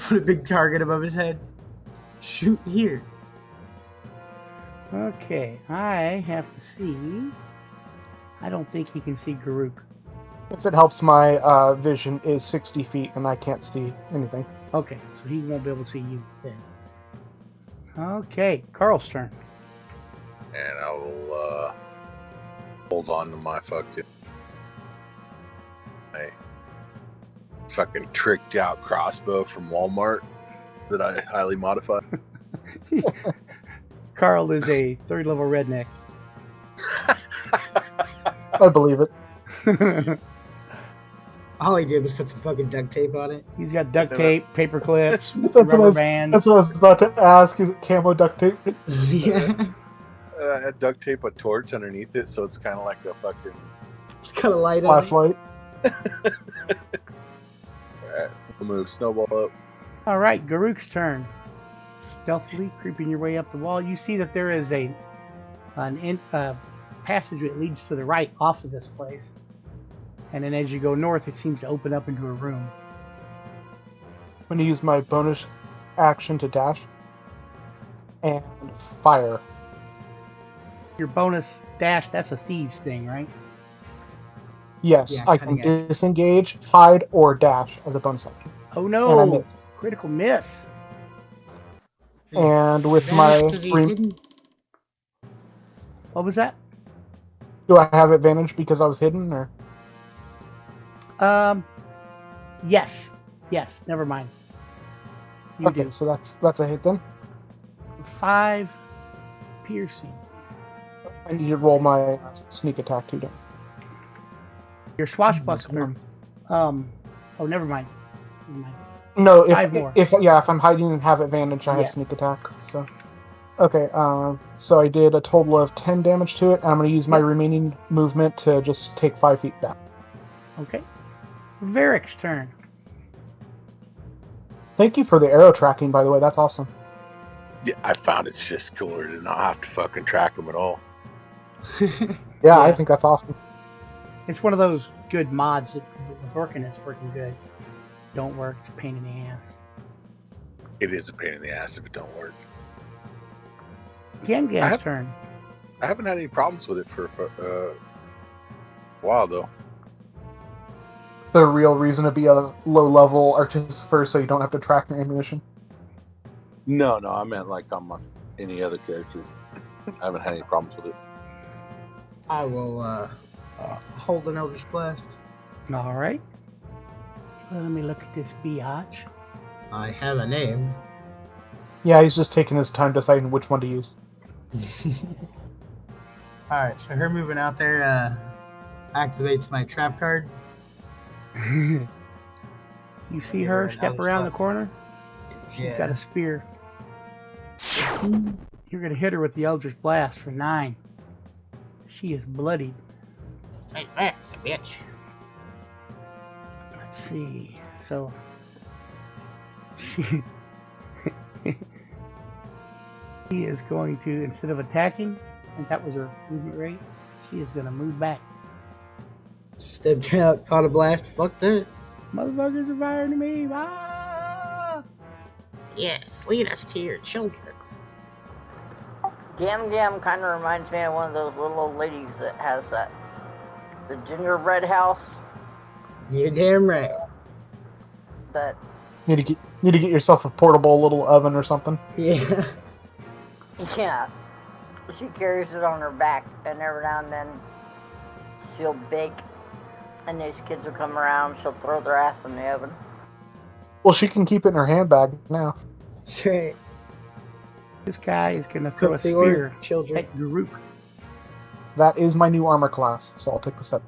Put a big target above his head. Shoot here. Okay, I have to see. I don't think he can see Garuk. If it helps, my vision is 60 feet and I can't see anything. Okay, so he won't be able to see you then. Okay, Carl's turn. And I will hold on to my fucking tricked out crossbow from Walmart that I highly modified. Carl is a third level redneck. I believe it. All he did was put some fucking duct tape on it. He's got duct tape, paper clips, That's what I rubber was- bands. That's what I was about to ask. Is it camo duct tape? Yeah. I had duct tape a torch underneath it, so it's kind of like a fucking Just kind of light on it. Flashlight. Alright, we'll move Snowball up. All right, Garuk's turn. Stealthily creeping your way up the wall, you see that there is a passage that leads to the right off of this place. And then as you go north, it seems to open up into a room. I'm going to use my bonus action to dash. And fire. Your bonus dash, that's a thieves thing, right? Yes, Yeah, I cutting can edge. disengage, hide, or dash as a bonus action. Oh And I no! missed. Critical miss. And with Advantage my 'cause he's rem- hidden? What was that? do I have advantage because I was hidden, or Yes. Yes, never mind. You okay? do. So that's a hit then. 5 piercing. I need to roll my sneak attack too. Don't Your swashbuckler. Oh, never mind. Never mind. No, 5 more. if I'm hiding and have advantage, I have Yeah. sneak attack. So okay, so I did a total of 10 damage to it, and I'm going to use my Yep. remaining movement to just take 5 feet back. Okay. Varric's turn. Thank you for the arrow tracking, by the way. That's awesome. Yeah, I found it's just cooler to not have to fucking track them at all. Yeah, I Yeah. think that's awesome. It's one of those good mods that with working, it's working good. Don't work, it's a pain in the ass. It is a pain in the ass if it don't work. Gamgam's turn. I haven't had any problems with it for a while though. The real reason to be a low-level artist first, so you don't have to track your ammunition. No, I meant like on my any other character. I haven't had any problems with it. I will hold an Eldritch Blast. All right. Let me look at this biatch. I have a name. Yeah, he's just taking his time deciding which one to use. Alright, so her moving out there activates my trap card. You see her Right, step Alex around the Fox. corner? She's got a spear. You're going to hit her with the Eldritch Blast for 9. She is bloodied. Take that, you bitch. Let's see. So, she he is going to, instead of attacking, since that was her movement rate, she is going to move back. Stepped out, caught a blast. Fuck that. Motherfuckers are firing at me. Ah! Yes, lead us to your children. Gam Gam kind of reminds me of one of those little old ladies that has the gingerbread house You're damn right. that Need to get yourself a portable little oven or something. Yeah. Yeah. She carries it on her back, and every now and then she'll bake, and these kids will come around, she'll throw their ass in the oven. Well, she can keep it in her handbag now. That's right. This guy is going to throw a Cook the order, spear children. at Garuk. That is my new armor class, so I'll take the set.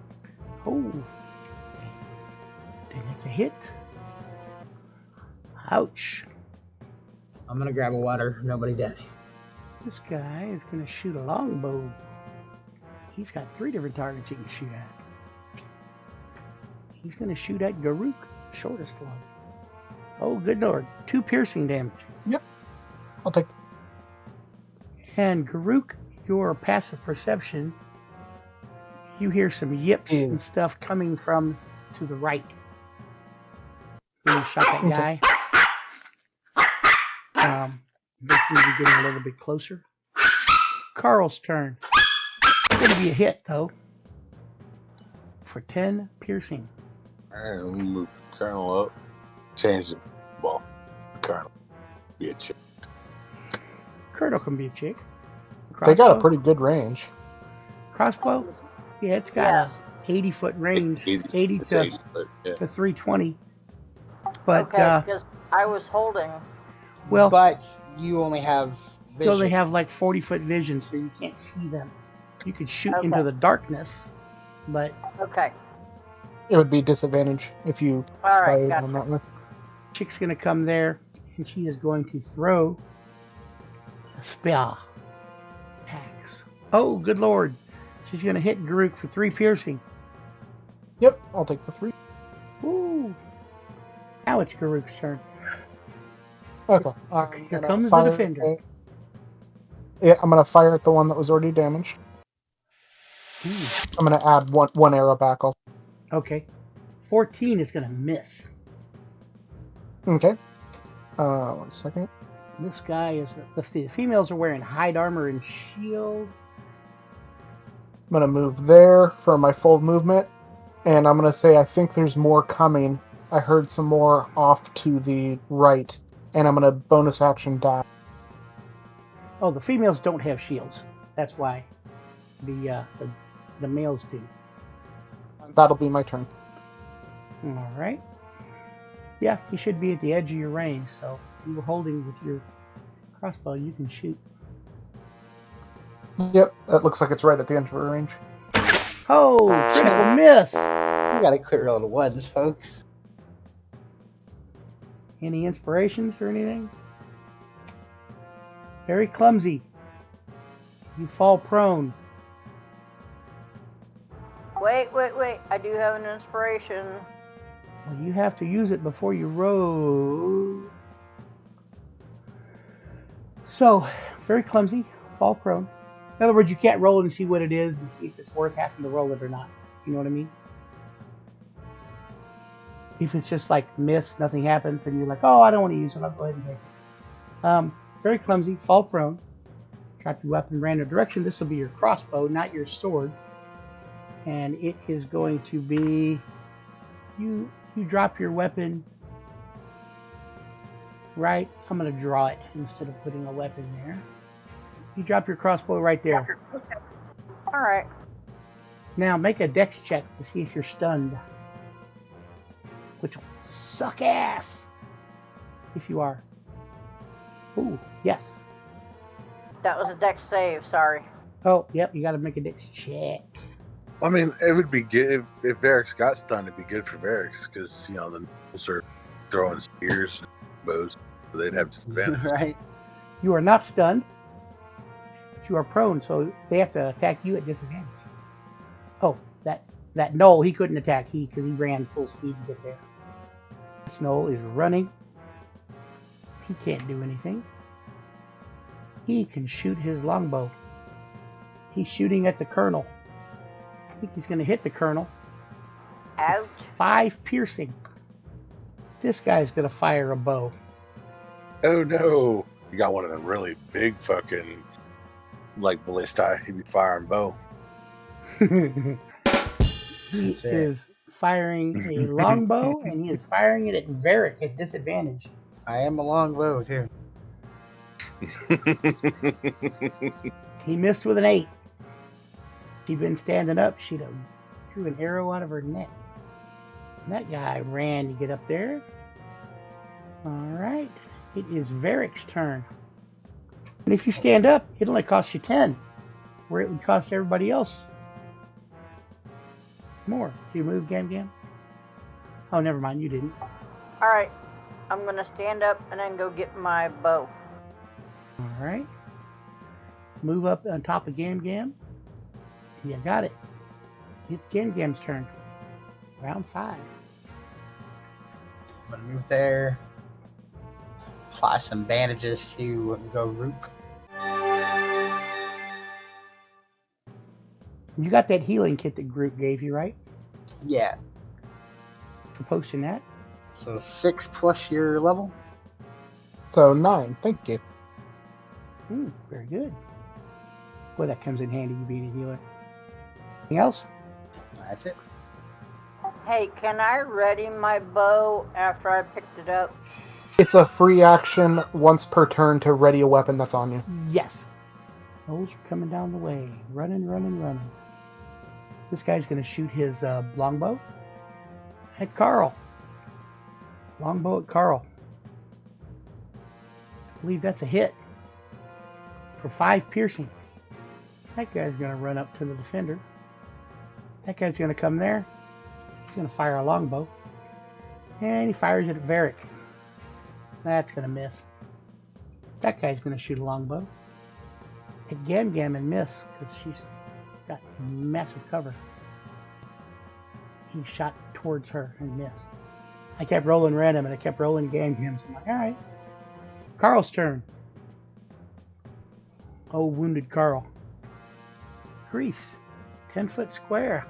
Oh. Then it's a hit. Ouch. I'm gonna grab a water. Nobody die. This guy is going to shoot a longbow. He's got 3 different targets he can shoot at. He's going to shoot at Garuk, shortest one. Oh, good lord. 2 piercing damage. I'll take. And Garuk, your passive perception, you hear some yips and stuff coming from to the right. When you shot that guy. They seem to be getting a little bit closer. Carl's turn. It's going to be a hit, though. For 10 piercing. Alright, we'll move Colonel up. Change the ball. Colonel. Be a chick. Colonel can be a chick. They got a Crossbow? pretty good range. Crossbow? Yeah, it's got Yes. a 80-foot range. 80 it's to 80, but yeah. 320. But Okay, because I was holding. well, But you only have they vision. only have like 40-foot vision, so you can't see them. You could shoot Okay. into the darkness, but Okay. It would be a disadvantage if you All right, fired got on that one. chick's gonna come there, and she is going to throw a spear. Axe. Oh, good lord! She's gonna hit Garuk for 3 piercing. Yep, I'll take the 3. Woo! Now it's Garuk's turn. Okay. Here comes the defender. Yeah, I'm gonna fire at the one that was already damaged. I'm gonna add one arrow back. Okay. 14 is gonna miss. Okay. 1 second. This guy is. Let's see. The females are wearing hide armor and shield. I'm gonna move there for my full movement, and I'm gonna say I think there's more coming. I heard some more off to the right, and I'm gonna bonus action dash. Oh, the females don't have shields. That's why the males do. That'll be my turn. All right. Yeah, he should be at the edge of your range. So if you were holding with your crossbow, you can shoot. Yep, that looks like it's right at the end of her range. Oh, critical miss. We gotta quit rolling ones, folks. Any inspirations or anything? Very clumsy. You fall prone. Wait. I do have an inspiration. Well, you have to use it before you roll. So, very clumsy. Fall prone. In other words, you can't roll and see what it is and see if it's worth having to roll it or not. You know what I mean? If it's just like miss, nothing happens, and you're like, oh, I don't want to use it, I'll go ahead and take it. Very clumsy, fall prone. Drop your weapon in random direction. This will be your crossbow, not your sword. And it is going to be you drop your weapon right. I'm going to draw it instead of putting a weapon there. You drop your crossbow right there. All right. Now make a dex check to see if you're stunned. Which will suck ass if you are. Ooh, yes. That was a dex save, sorry. Oh, yep, you got to make a dex check. I mean, it would be good if Varix got stunned. It'd be good for Varix because the Gnolls are throwing spears and bows, so they'd have disadvantage. Right. You are not stunned. But you are prone, so they have to attack you at disadvantage. Oh, that Gnoll, he couldn't attack because he ran full speed to get there. This Gnoll is running. He can't do anything. He can shoot his longbow. He's shooting at the colonel. I think he's going to hit the colonel. Ouch. 5 piercing. This guy's going to fire a bow. Oh no! You got one of them really big fucking like ballista. He'd be firing bow. He is firing a longbow, and he is firing it at Varric at disadvantage. I am a longbow too. He missed with an 8. She'd been standing up, she'd have threw an arrow out of her neck. And that guy ran to get up there. Alright, it is Varric's turn. And if you stand up, it only costs you 10, where it would cost everybody else more. Do you move, Gam? Oh, never mind, you didn't. All right. I'm going to stand up and then go get my bow. Alright. Move up on top of Gam. You got it. It's Gam's turn. Round 5. I'm gonna move there. Apply some bandages to Garuk. You got that healing kit that Groot gave you, right? Yeah. For posting that. So 6 plus your level. So 9, thank you. Very good. Boy, that comes in handy, you being a healer. Anything else? That's it. Hey, can I ready my bow after I picked it up? It's a free action once per turn to ready a weapon that's on you. Yes. Those are coming down the way. Running. This guy's going to shoot his longbow at Carl. Longbow at Carl. I believe that's a hit for 5 piercing. That guy's going to run up to the defender. That guy's going to come there. He's going to fire a longbow. And he fires it at Varric. That's going to miss. That guy's going to shoot a longbow at Gam and miss because she's got massive cover. He shot towards her and missed. I kept rolling random and I kept rolling game him. So I'm like, all right. Carl's turn. Oh, wounded Carl. Grease. 10-foot square.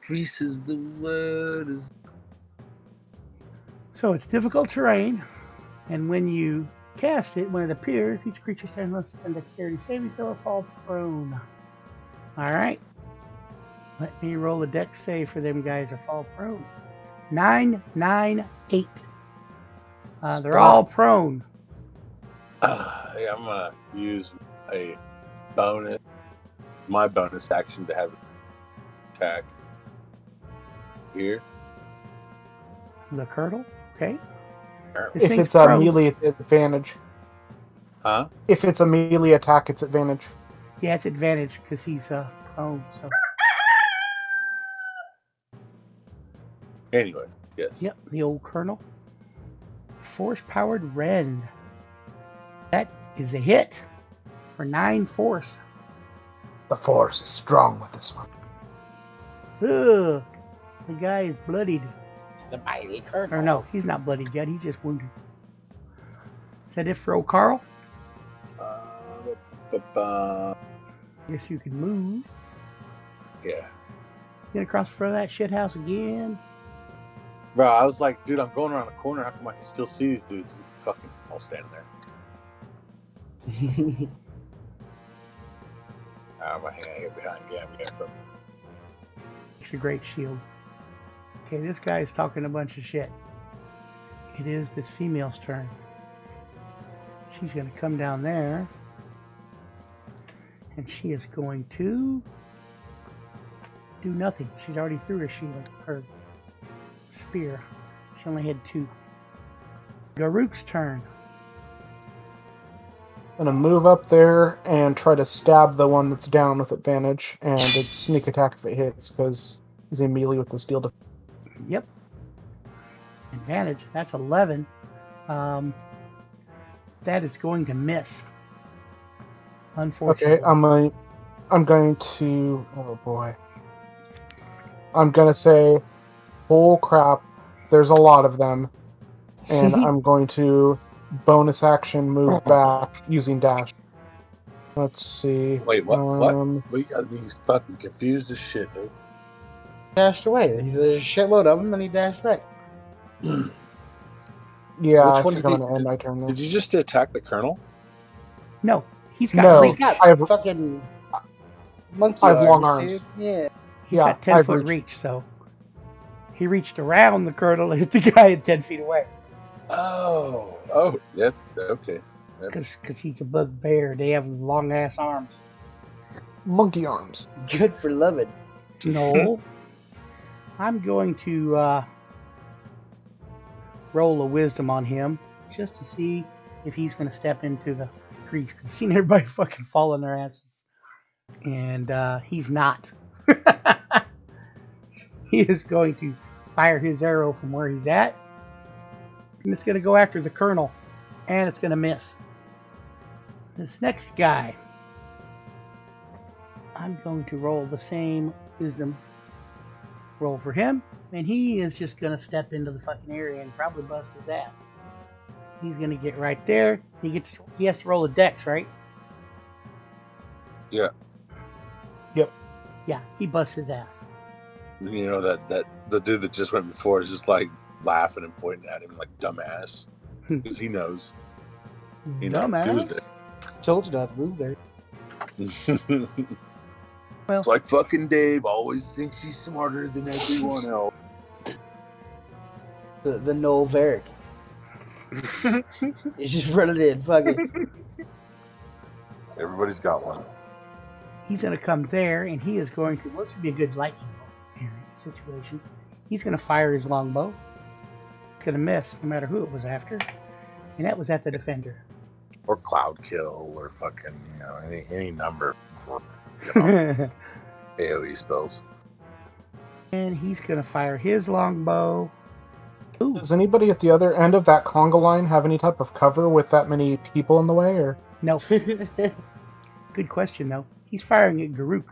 Grease is the word. So it's difficult terrain, and when you cast it, when it appears, each creature stands must send dexterity saving throw or fall prone. Alright. Let me roll a dex save for them guys or fall prone. 9, 9, 8. They're all prone. Yeah, I'm gonna use a bonus, my bonus action to have attack here. The Curdle, okay. This If thing's it's a prone. melee, it's advantage. Huh? If it's a melee attack, it's advantage. Yeah, it's advantage because he's prone. So. Anyway, yes. Yep, the old Colonel. Force-powered rend. That is a hit for 9 force. The force is strong with this one. Ugh, the guy is bloodied. The mighty Colonel. Or no, he's not bloodied yet. He's just wounded. Is that it for old Carl? Guess you can move. Yeah. Get across the front of that shithouse again. Bro, I was like, dude, I'm going around the corner. How come I can still see these dudes? Fucking all standing there. I'm gonna hang out here behind Gambia from. It's a great shield. Okay, this guy is talking a bunch of shit. It is this female's turn. She's going to come down there. And she is going to do nothing. She's already threw her shield, her spear. She only had 2. Garuk's turn. I'm gonna move up there and try to stab the one that's down with advantage, and it's sneak attack if it hits, because he's a melee with the steel defense. Yep. Advantage. That's 11. That is going to miss. Unfortunately. Okay, I'm going to... Oh boy. I'm gonna say, oh crap, there's a lot of them. And I'm going to bonus action move back using dash. Let's see. Wait, what? We got these fucking confused as shit, dude. Dashed away. He's a shitload of them, and he dashed away. Yeah, Which I one think did I'm gonna end my turn there. Did you just attack the colonel? No, he's got No. reach. He's got I've- fucking monkey I have long arms, arms. dude. Yeah. He's Yeah, got 10-foot I've reach, so he reached around the Colonel and hit the guy at 10 feet away. Oh, yeah, okay. Because he's a bugbear. They have long-ass arms. Monkey arms. Good for loving. No. I'm going to roll a wisdom on him just to see if he's going to step into the grease. Because I've seen everybody fucking fall on their asses. And he's not. He is going to fire his arrow from where he's at. And it's going to go after the Colonel. And it's going to miss. This next guy, I'm going to roll the same wisdom roll for him, and he is just going to step into the fucking area and probably bust his ass. He's going to get right there. He has to roll a dex, right? Yeah. Yep. Yeah, he busts his ass. You know that the dude that just went before is just like laughing and pointing at him like dumbass because he knows. He knows he was Dumbass. Told you not to move there. there. Well, It's like fucking Dave always thinks he's smarter than everyone else. The Noel Varick. He's just running in. Fuck it. Everybody's got one. he's going to come there, and he is going to, what's be a good lightning bolt area situation. He's going to fire his longbow. It's going to miss, no matter who it was after. And that was at the defender. Or cloud kill, or fucking, any number for AoE spells. And he's going to fire his longbow. Ooh, Does anybody at the other end of that conga line have any type of cover with that many people in the way, or? no. Good question, though. He's firing at Garuk.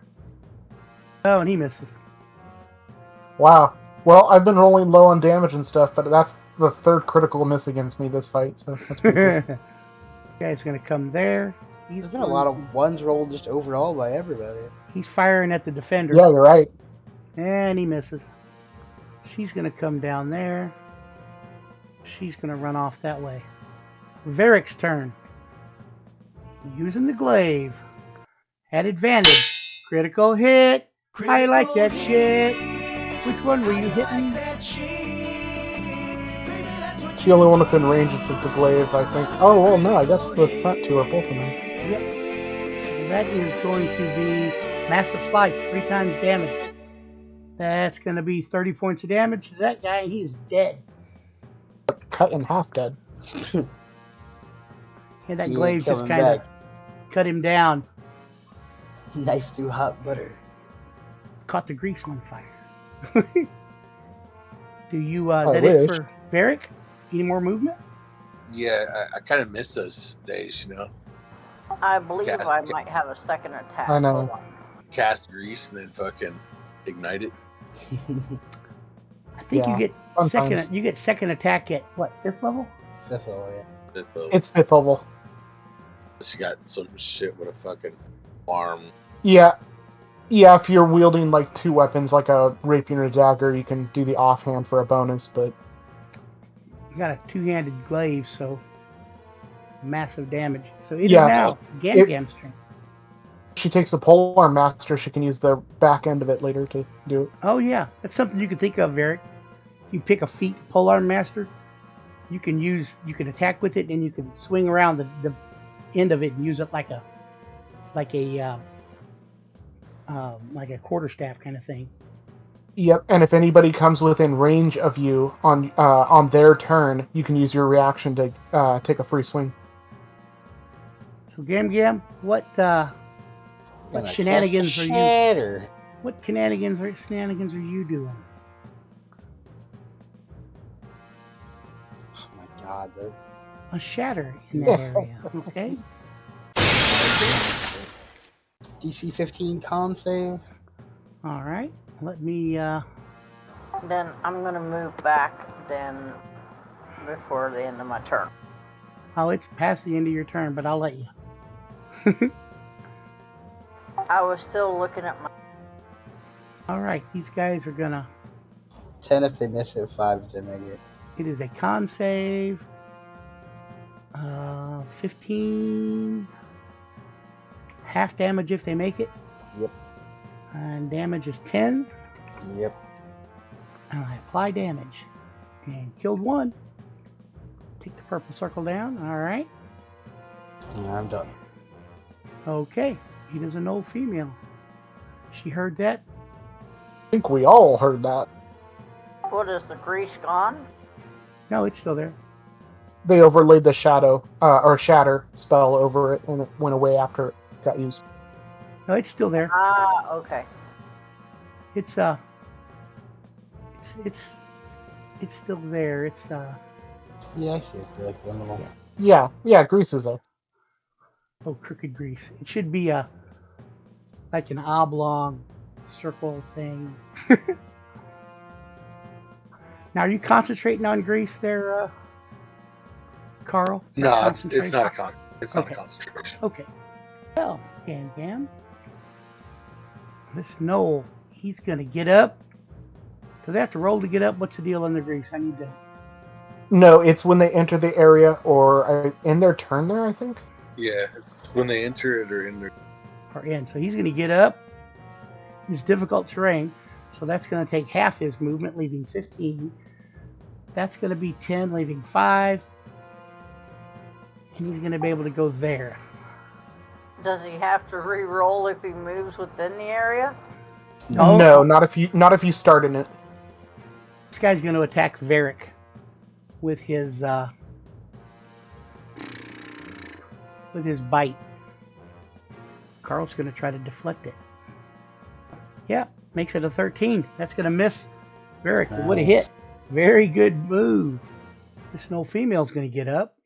Oh, and he misses. Wow. Well, I've been rolling low on damage and stuff, but that's the third critical miss against me this fight, so that's pretty cool. Guy's gonna come there. There's been a lot of ones rolled just overall by everybody. He's firing at the defender. Yeah, you're right. And he misses. She's gonna come down there. She's gonna run off that way. Varric's turn. Using the glaive. At advantage. Critical hit. I like that shit. Which one were you hitting? The only one within range if it's a glaive, I think. Oh, well, no, I guess the front two are both of them. Yep. So that is going to be massive slice, 3 times damage. That's going to be 30 points of damage to that guy, and he is dead. Cut in half dead. And that He glaive ain't just coming kind of back. cut him down. Knife through hot butter. Caught the grease on fire. Do you, is I that wish. it for Varric? Any more movement? Yeah, I kind of miss those days, you know. I believe Yeah. I might have a second attack. I know. Hold on. Cast grease and then fucking ignite it. I think Yeah, you get sometimes. second attack at what, 5th level? Fifth level, yeah. That's the- It's 5th level. She got some shit with a fucking arm. Yeah. Yeah, if you're wielding like 2 weapons, like a rapier and a dagger, you can do the offhand for a bonus, but You got a 2-handed glaive, so massive damage. So it Yeah. is now Gamgam's turn. if she takes the polearm master, she can use the back end of it later to do it. Oh yeah, that's something you can think of, Varric. If you pick a feat polearm master, you can attack with it, and you can swing around the end of it and use it like a quarterstaff kind of thing. Yep, and if anybody comes within range of you on their turn, you can use your reaction to take a free swing. So Gamgam, what Gonna shenanigans cast are a you? shatter. What shenanigans are you doing? Oh my god, though. A shatter in that area. Okay. DC 15 con save. All right. Let me. Then I'm gonna move back then before the end of my turn. Oh, it's past the end of your turn, but I'll let you. I was still looking at my. All right. These guys are gonna. 10 if they miss it, 5 if they make it. It is a con save. 15. Half damage if they make it. Yep. And damage is 10. Yep. And I apply damage. And killed one. Take the purple circle down. All right. Yeah, I'm done. Okay. It is an old female. She heard that. I think we all heard that. What is the grease gone? No, it's still there. They overlaid the shadow or shatter spell over it, and it went away after it got used. No, it's still there. Ah, okay. It's still there. It's Yeah, I see it. Like one little. Yeah, Grease is there. oh, crooked grease. It should be like an oblong circle thing. Now, are you concentrating on grease there, Carl? Is that No, it's not a concentration? it's not Okay. a concentration. Okay. Well, Gam. This Gnoll, he's gonna get up. Do they have to roll to get up? What's the deal on the grease? I need to. No, it's when they enter the area or in their turn there, I think. Yeah, it's when they enter it or in their. Or in. So he's gonna get up. It's difficult terrain, so that's gonna take half his movement, leaving 15. That's gonna be 10, leaving 5. And he's gonna be able to go there. Does he have to re-roll if he moves within the area? No, not if you start in it. This guy's going to attack Varric with his bite. Carl's going to try to deflect it. Yeah, makes it a 13. That's going to miss Varric. It would have hit. Very good move. This no female's going to get up.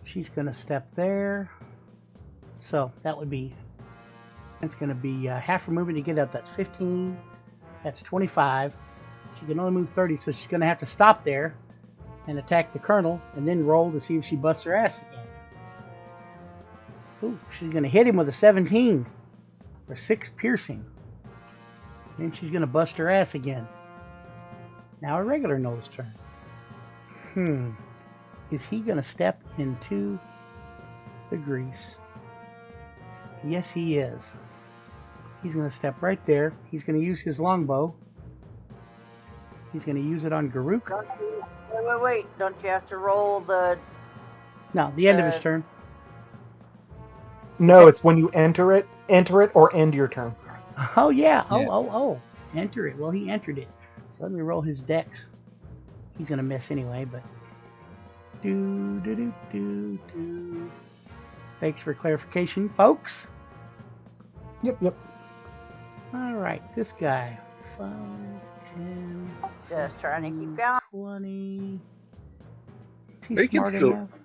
She's going to step there. So that would be It's going to be half her movement to get up. That's 15. That's 25. She can only move 30, so she's going to have to stop there and attack the Colonel and then roll to see if she busts her ass again. Ooh, she's going to hit him with a 17 for 6 piercing. Then she's going to bust her ass again. Now a regular Gnolls turn. Is he going to step into the grease? Yes, he is. He's going to step right there. He's going to use his longbow. He's going to use it on Garuk. Wait. Don't you have to roll the... No, the end of his turn. No, it's when you enter it or end your turn. Oh, yeah. Yeah. Oh. Enter it. Well, he entered it. So let me roll his dex. He's going to miss anyway, but... Do. Thanks for clarification, folks. Yep. All right, this guy. 5, 10... Just trying to keep going. 20. Is He he can smart still- enough?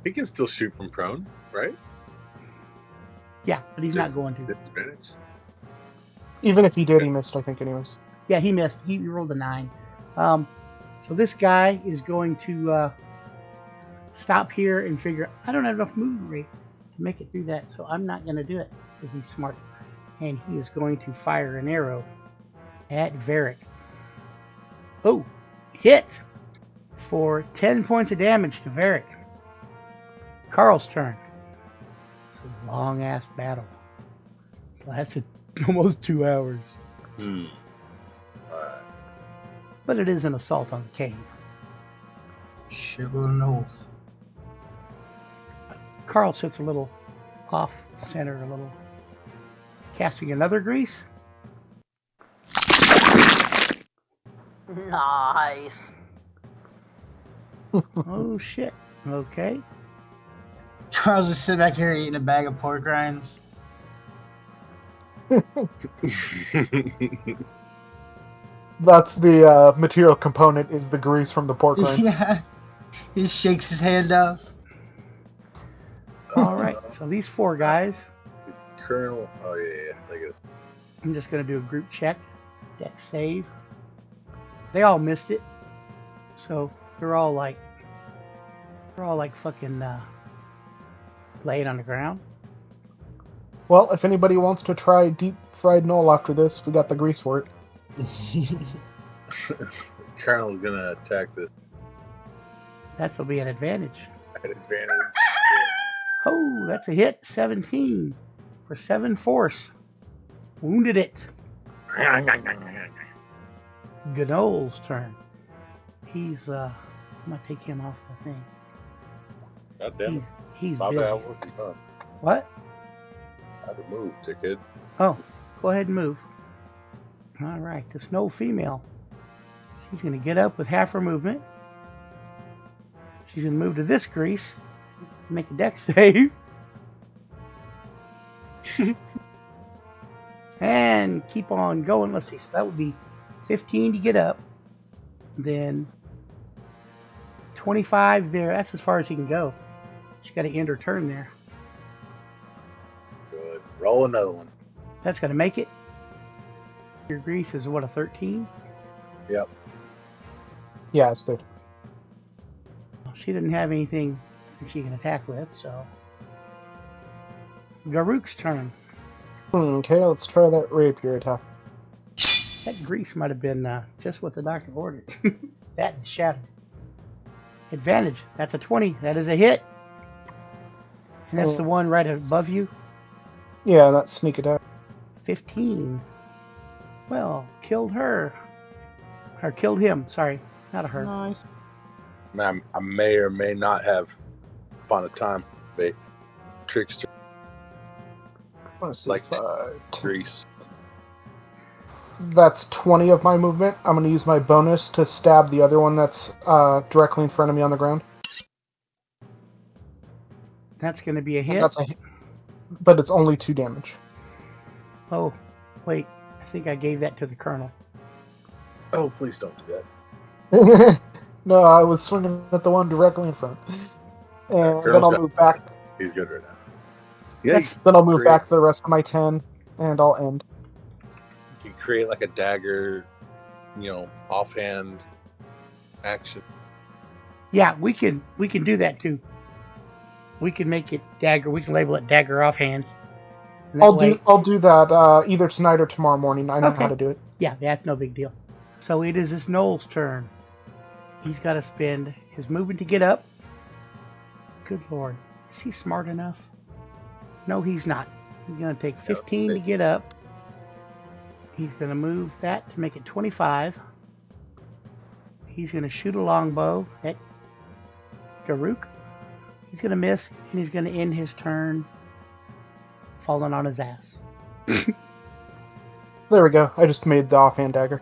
He can still shoot from prone, right? Yeah, but he's Just not going to. disadvantage. Even if he did, he missed, I think, anyways. Yeah, he missed. He rolled a 9. So this guy is going to stop here and figure, I don't have enough movement rate to make it through that, so I'm not going to do it because he's smart. And he is going to fire an arrow at Varric. Oh, hit for 10 points of damage to Varric. Carl's turn. It's a long-ass battle. It lasted almost 2 hours. Alright. But it is an assault on the cave. Shitload of Gnolls. Carl sits a little off center, a little. Casting another grease. Nice. Oh shit. Okay. Charles just sitting back here eating a bag of pork rinds. That's the material component is the grease from the pork rinds. Yeah. He shakes his hand off. All right. So these 4 guys, Colonel. Oh yeah. I guess. I'm just gonna do a group check, dex save. They all missed it, so they're all like fucking laying on the ground. Well, if anybody wants to try deep fried Gnoll after this, we got the grease for it. Colonel's gonna attack this That'll be an advantage. at advantage. Oh, that's a hit. 17 for 7 force. Wounded it. Gnolls' turn. He's I'm gonna take him off the thing. God damn it! He's My busy. bad. What you done? What? I had to move, ticket. Oh, go ahead and move. All right, this Gnoll female. She's gonna get up with half her movement. She's gonna move to this grease. Make a dex save. And keep on going. Let's see. So that would be 15 to get up. Then 25 there. That's as far as he can go. She's got to end her turn there. Good. Roll another one. That's going to make it. Your grease is what, a 13? Yep. Yeah, it's the She didn't have anything that she can attack with, so. Garuk's turn. Okay, let's try that rapier attack. That grease might have been just what the doctor ordered. That and shatter. Advantage. That's a 20. That is a hit. And that's the one right above you. Yeah, that's sneak attack. 15. Well, killed her. Or killed him. Sorry. Not a her. Nice. Man, I may or may not have upon a time of a trickster Let's see, Like- 5, 10. grease. That's 20 of my movement. I'm going to use my bonus to stab the other one that's directly in front of me on the ground. That's going to be a hit. That's a hit. But it's only 2 damage. Oh, wait. I think I gave that to the Colonel. Oh, please don't do that. No, I was swinging at the one directly in front. And then Colonel's I'll got- move back. He's good right now. Yeah, That's- Then I'll move Great. back for the rest of my 10. and I'll end. You can create like a dagger, offhand action. Yeah, we can do that too. We can make it dagger. We can label it dagger offhand. And that I'll do that either tonight or tomorrow morning. I know Okay. how to do it. Yeah, that's no big deal. So it is this Gnolls' turn. He's got to spend his movement to get up. Good lord. Is he smart enough? No, he's not. He's going to take 15 to get up. He's going to move that to make it 25. He's going to shoot a longbow at Garuk. He's going to miss, and he's going to end his turn falling on his ass. There we go. I just made the offhand dagger.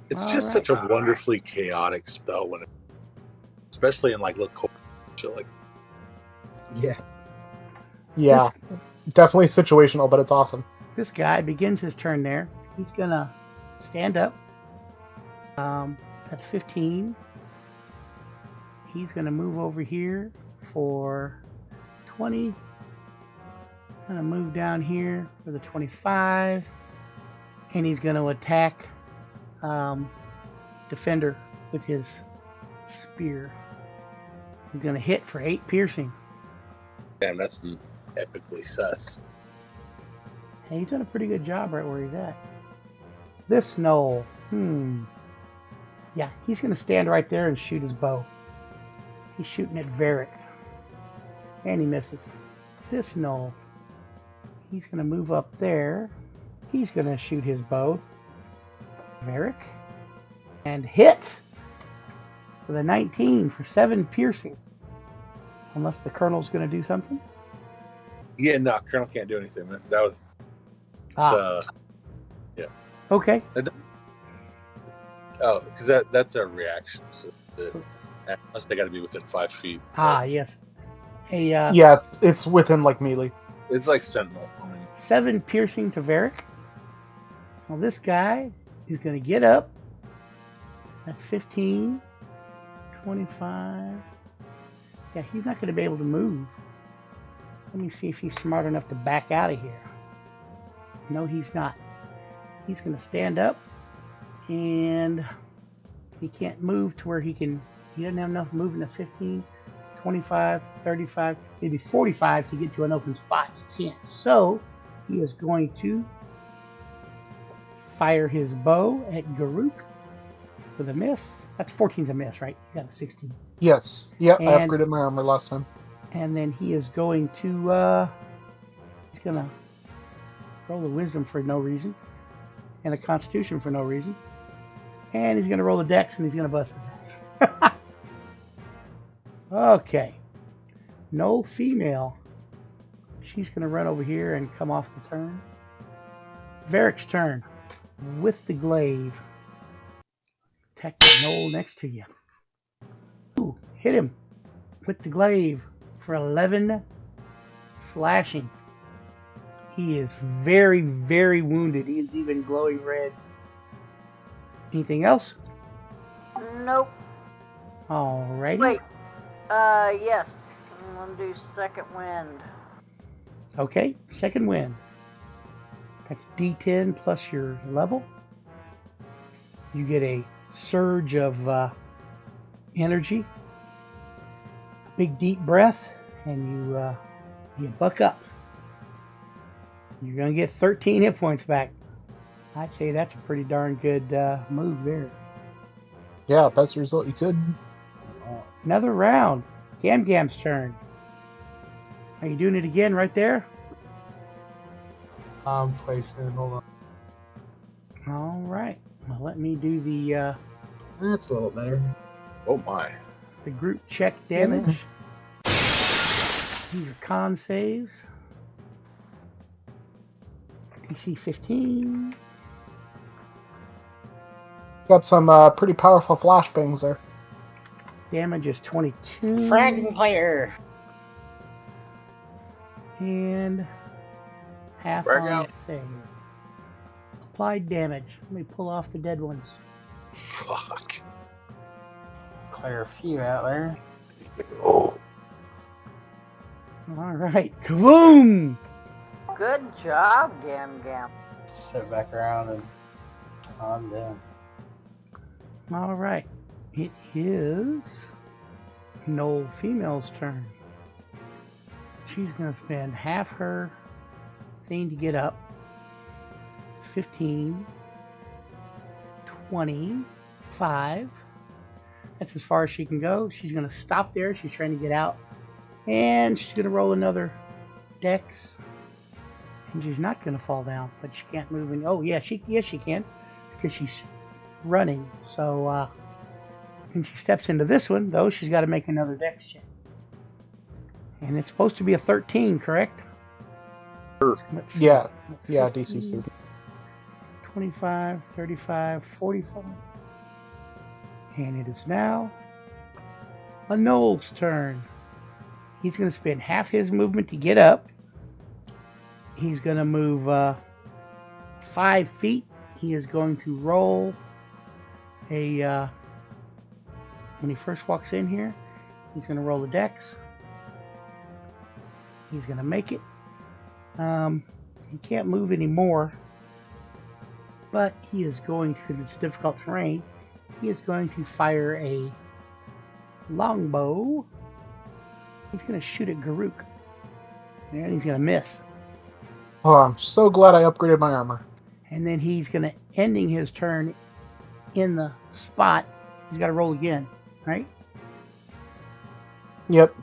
It's All just right. such a wonderfully chaotic spell especially in like little shit like. Yeah. Yeah, definitely situational, but it's awesome. This guy begins his turn there. He's going to stand up. That's 15. He's going to move over here for 20. I'm going to move down here for the 25. And he's going to attack Defender with his spear. He's going to hit for 8 piercing. Damn, that's epically sus. Hey, he's done a pretty good job right where he's at. This Gnoll. Yeah, he's going to stand right there and shoot his bow. He's shooting at Varric. And he misses. This Gnoll. He's going to move up there. He's going to shoot his bow. Varric. And hit with a 19 for 7 piercing. Unless the Colonel's going to do something. Yeah, no, Colonel can't do anything, man. That was. Yeah. Okay. Oh, because that's a reaction. So unless they got to be within 5 feet. Yes. Yeah, it's within like melee. It's like Sentinel. 7 piercing to Varric. Well, this guy is going to get up. That's 15. 25. Yeah, he's not going to be able to move. Let me see if he's smart enough to back out of here. No, he's not. He's going to stand up. And he can't move to where he doesn't have enough movement. That's 15, 25, 35, maybe 45 to get to an open spot. He can't. So he is going to fire his bow at Garuk with a miss. That's 14's a miss, right? You got a 16. Yes. Yep, I And- upgraded my armor last time. And then he is going to he's going to roll a wisdom for no reason and a constitution for no reason. And he's going to roll a dex and he's going to bust his ass. Okay. No female. She's going to run over here and come off the turn. Varric's turn. With the glaive. Attack the Gnoll next to you. Ooh, hit him with the glaive for 11 slashing. He is very, very wounded. He is even glowing red. Anything else? Nope. Alrighty. Wait. Yes. I'm gonna do second wind. Okay, second wind. That's D10 plus your level. You get a surge of energy. A big deep breath, and you buck up. You're gonna get 13 hit points back. I'd say that's a pretty darn good move there. Yeah, best result you could. Another round. Gam's turn. Are you doing it again right there? I'm placing. Hold on. All right. Well, let me do the That's a little better. Oh my. group check damage. These are con saves. DC 15. Got some pretty powerful flashbangs there. Damage is 22. Frag player. And half Frag on out. save. Applied damage. Let me pull off the dead ones. Fuck. Clear a few out there. Oh. All right. Kaboom! Good job, Gam Gam. Step back around and calm down. All right. It is Gnoll female's turn. She's going to spend half her thing to get up. 15, 25. That's as far as she can go. She's going to stop there. She's trying to get out. And she's going to roll another dex. And she's not going to fall down, but she can't move. Oh, yeah, she can, because she's running. So, when she steps into this one, though, she's got to make another dex check. And it's supposed to be a 13, correct? Sure. Yeah, 15, DC 25, 35, 45. And it is now a Gnoll's turn. He's going to spend half his movement to get up. He's going to move 5 feet. He is going to roll a... when he first walks in here, he's going to roll the dex. He's going to make it. He can't move anymore. But he is going to, because it's difficult terrain, he is going to fire a longbow. He's going to shoot at Garuk. And he's going to miss. Oh, I'm so glad I upgraded my armor. And then he's going to, ending his turn in the spot, he's got to roll again, right? Yep.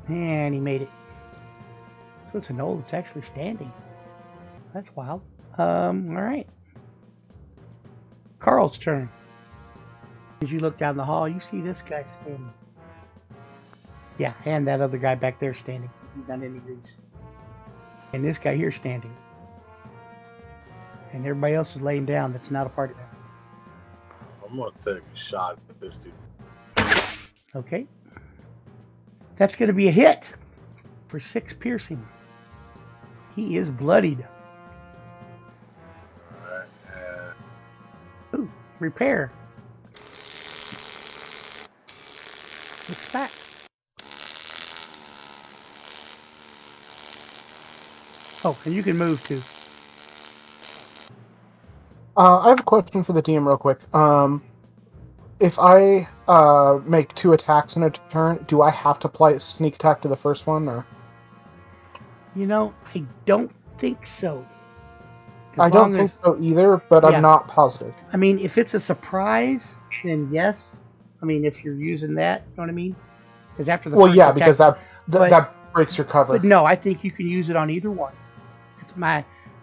And he made it. So it's a Gnoll that's actually standing. That's wild. All right. Carl's turn. As you look down the hall, you see this guy standing. Yeah, and that other guy back there standing. He's not any grease. And this guy here standing. And everybody else is laying down that's not a party member. I'm gonna take a shot at this dude. Okay. That's going to be a hit for 6 piercing. He is bloodied. Alright, Ooh, repair. 6 back. Oh, and you can move too. I have a question for the DM real quick. If I make 2 attacks in a turn, do I have to apply a sneak attack to the first one? Or You know, I don't think so. I don't think so either, but Yeah. I'm not positive. I mean, if it's a surprise, then yes. I mean, if you're using that, you know what I mean? Because after the Well, first yeah, attack, because that but- that breaks your cover. But no, I think you can use it on either one.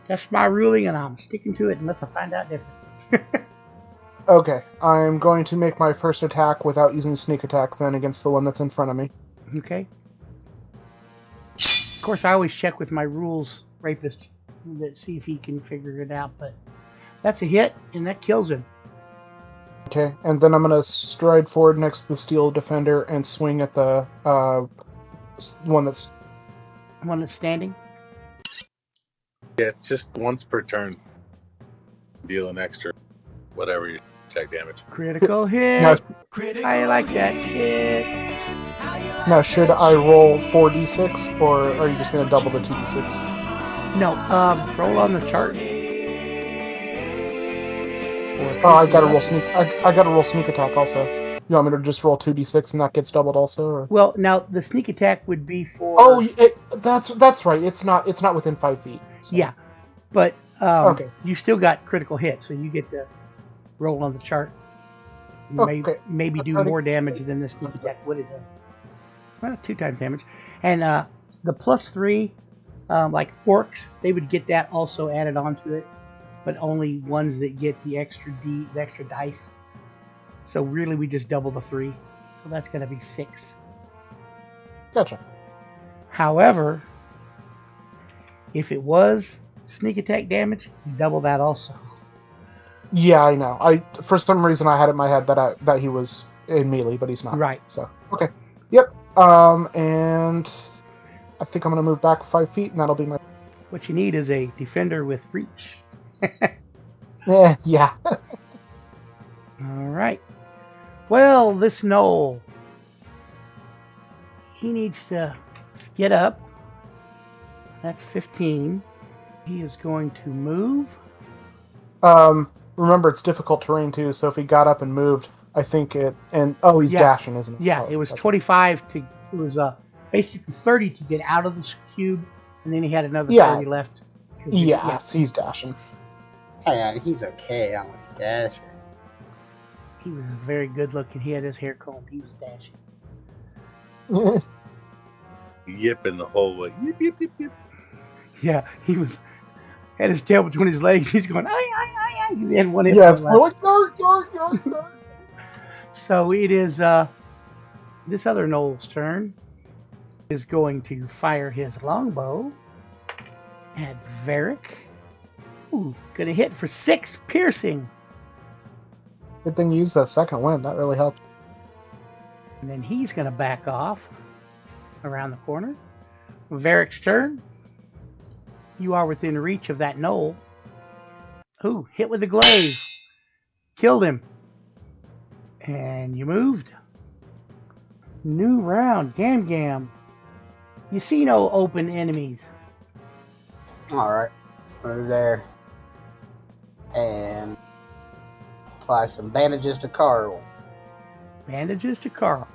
That's my ruling, and I'm sticking to it unless I find out different. Okay, I'm going to make my first attack without using sneak attack then against the one that's in front of me. Okay. Of course, I always check with my rules rapist to see if he can figure it out, but that's a hit, and that kills him. Okay, and then I'm going to stride forward next to the steel defender and swing at the one that's... One that's standing. yeah, it's just once per turn. Deal an extra, whatever you attack damage. Critical hit. Now, I like that shit. now, should I roll 4d6, or are you just going to double the 2d6? No, roll on the chart. Oh, I gotta roll sneak. I gotta roll sneak attack also. You want me to just roll 2d6 and that gets doubled also? Or? Well, now the sneak attack would be for. Oh, that's right. It's not within 5 feet. So. Yeah, but Okay. you still got critical hit, so you get to roll on the chart. Okay. Maybe do Alrighty. more damage than the sneak attack would have done. Well, 2 times damage, and the +3, like orcs, they would get that also added onto it, but only ones that get the extra dice. So really, we just double the 3, so that's going to be 6. Gotcha. However, if it was sneak attack damage, you double that also. Yeah, I know. For some reason I had in my head that he was in melee, but he's not. Right. So okay. Yep. And I think I'm gonna move back 5 feet, and that'll be my. What you need is a defender with reach. Yeah. All right. Well, this Gnoll, he needs to get up. That's 15. He is going to move. Remember, it's difficult terrain too, so if he got up and moved, I think it... And he's Yeah. dashing, isn't he? Yeah, Oh, it was that's 25 to... It was basically 30 to get out of the cube, and then he had another Yeah. 30 left. Yes, he's dashing. Hang on, he's okay on his dasher. He was very good looking. He had his hair combed. He was dashing. Yipping the whole way. Yip, yip, yip, yip. Yeah, he was... Had his tail between his legs. He's going, ay, ay, ay, ay. He had one hit Yeah, point it's more left. like, yark, yark, yark, yark. So it is this other Gnolls' turn. Is going to fire his longbow at Varric. Ooh, gonna hit for 6 piercing. Good thing you used that second wind. That really helped. And then he's gonna back off around the corner. Varric's turn. You are within reach of that Gnoll. Ooh, hit with the glaive. Killed him. And you moved. New round. Gam Gam. You see no open enemies. Alright, move there. And apply some bandages to Carl. Bandages to Carl.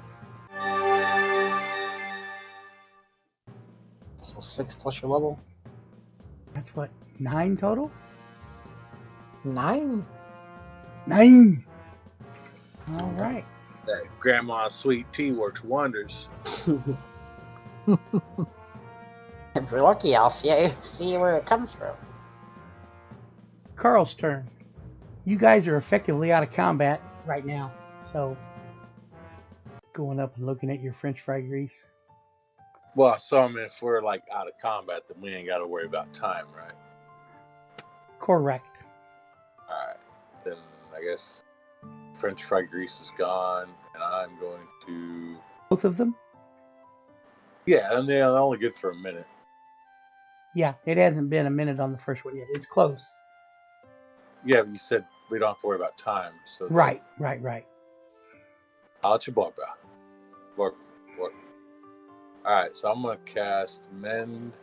So 6 plus your level. That's what, 9 total? 9? 9. All right. That grandma's sweet tea works wonders. If we're lucky, I'll see where it comes from. Carl's turn. You guys are effectively out of combat right now. So, going up and looking at your French fry grease. Well, so I mean, if we're like out of combat, then we ain't got to worry about time, right? Correct. All right. Then I guess French fry grease is gone, and I'm going to. Both of them? Yeah, and they're only good for a minute. Yeah, it hasn't been a minute on the first one yet. It's close. Yeah, but you said we don't have to worry about time, so Right. I'll let you borrow. Work. All right, so I'm gonna cast Mend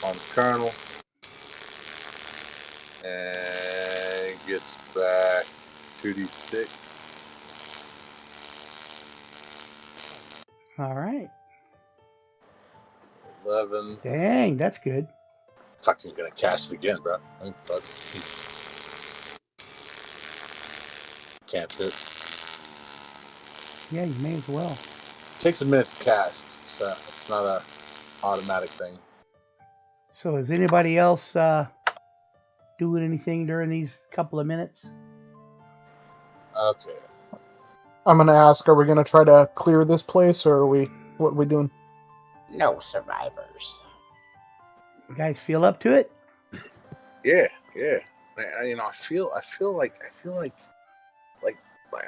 on Colonel, and it gets back 2d6. All right. 11. Dang, that's good. Fucking gonna cast it again, bro. Fuck. Can't do it. Yeah, you may as well. Takes a minute to cast, so it's not a automatic thing. So is anybody else doing anything during these couple of minutes? Okay. I'm going to ask, are we going to try to clear this place, or what are we doing? No survivors. You guys feel up to it? Yeah. Man, I feel like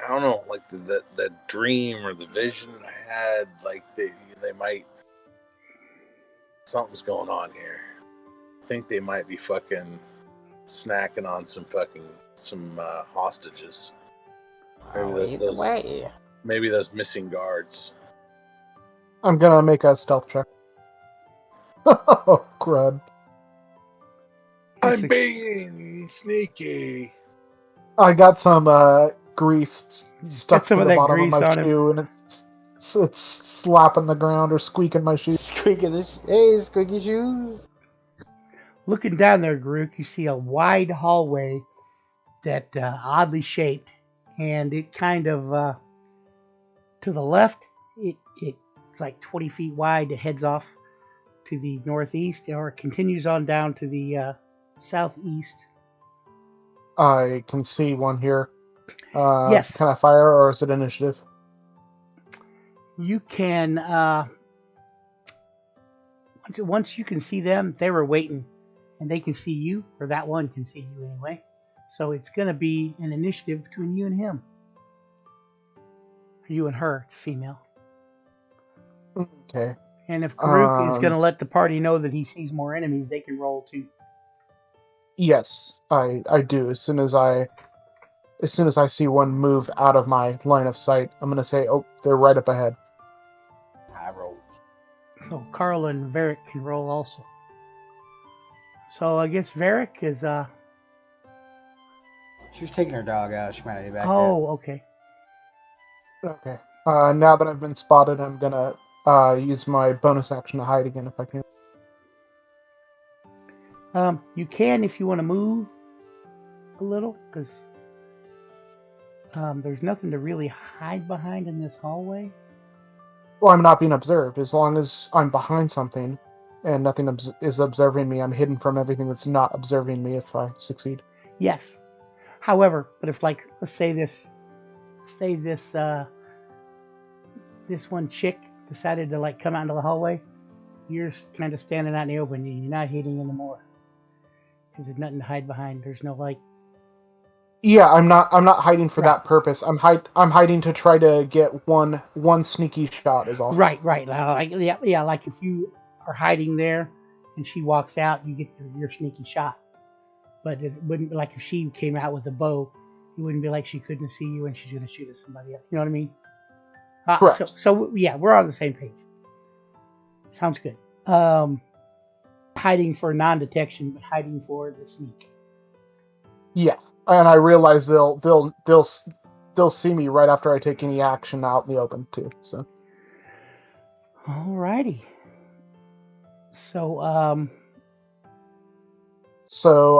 I don't know, like the dream or the vision that I had, like they might, something's going on here. I think they might be fucking snacking on some hostages. Either way. Maybe those missing guards. I'm going to make a stealth check. Oh, crud. I'm being sneaky. I got some grease stuck some to of the that bottom of grease my on him. shoe, and it's slapping the ground or squeaking my shoes. Squeaky hey, squeaky shoes. Looking down there, Grook, you see a wide hallway that oddly shaped, and it kind of to the left, it's like 20 feet wide. It heads off to the northeast, or it continues on down to the southeast. I can see one here. Yes. Can I fire, or is it initiative? You can once you can see them, they were waiting, and they can see you, or that one can see you anyway. So it's going to be an initiative between you and him. Or you and her, it's female. Okay. And if Karuk is going to let the party know that he sees more enemies, they can roll too. Yes, I do. As soon as I see one move out of my line of sight, I'm going to say, "Oh, they're right up ahead." I rolled. So Carl and Varric can roll also. So I guess Varric is She was taking her dog out. She might not be back oh, okay. Okay. Now that I've been spotted, I'm gonna use my bonus action to hide again if I can. You can if you want to move a little, because there's nothing to really hide behind in this hallway. Well, I'm not being observed. As long as I'm behind something and nothing is observing me, I'm hidden from everything that's not observing me if I succeed. Yes. However, but if, like, let's say this one chick decided to, like, come out into the hallway, you're kind of standing out in the open. You're not hiding anymore because there's nothing to hide behind. There's no, like. Yeah, I'm not hiding for Right. that purpose. I'm hiding to try to get one sneaky shot is all. Right. Like, yeah. Like if you are hiding there and she walks out, you get your sneaky shot. But it wouldn't be like if she came out with a bow. It wouldn't be like she couldn't see you and she's going to shoot at somebody else. You know what I mean? Correct. So yeah, we're on the same page. Sounds good. Hiding for non-detection, but hiding for the sneak. Yeah, and I realize they'll see me right after I take any action out in the open too. Alrighty. So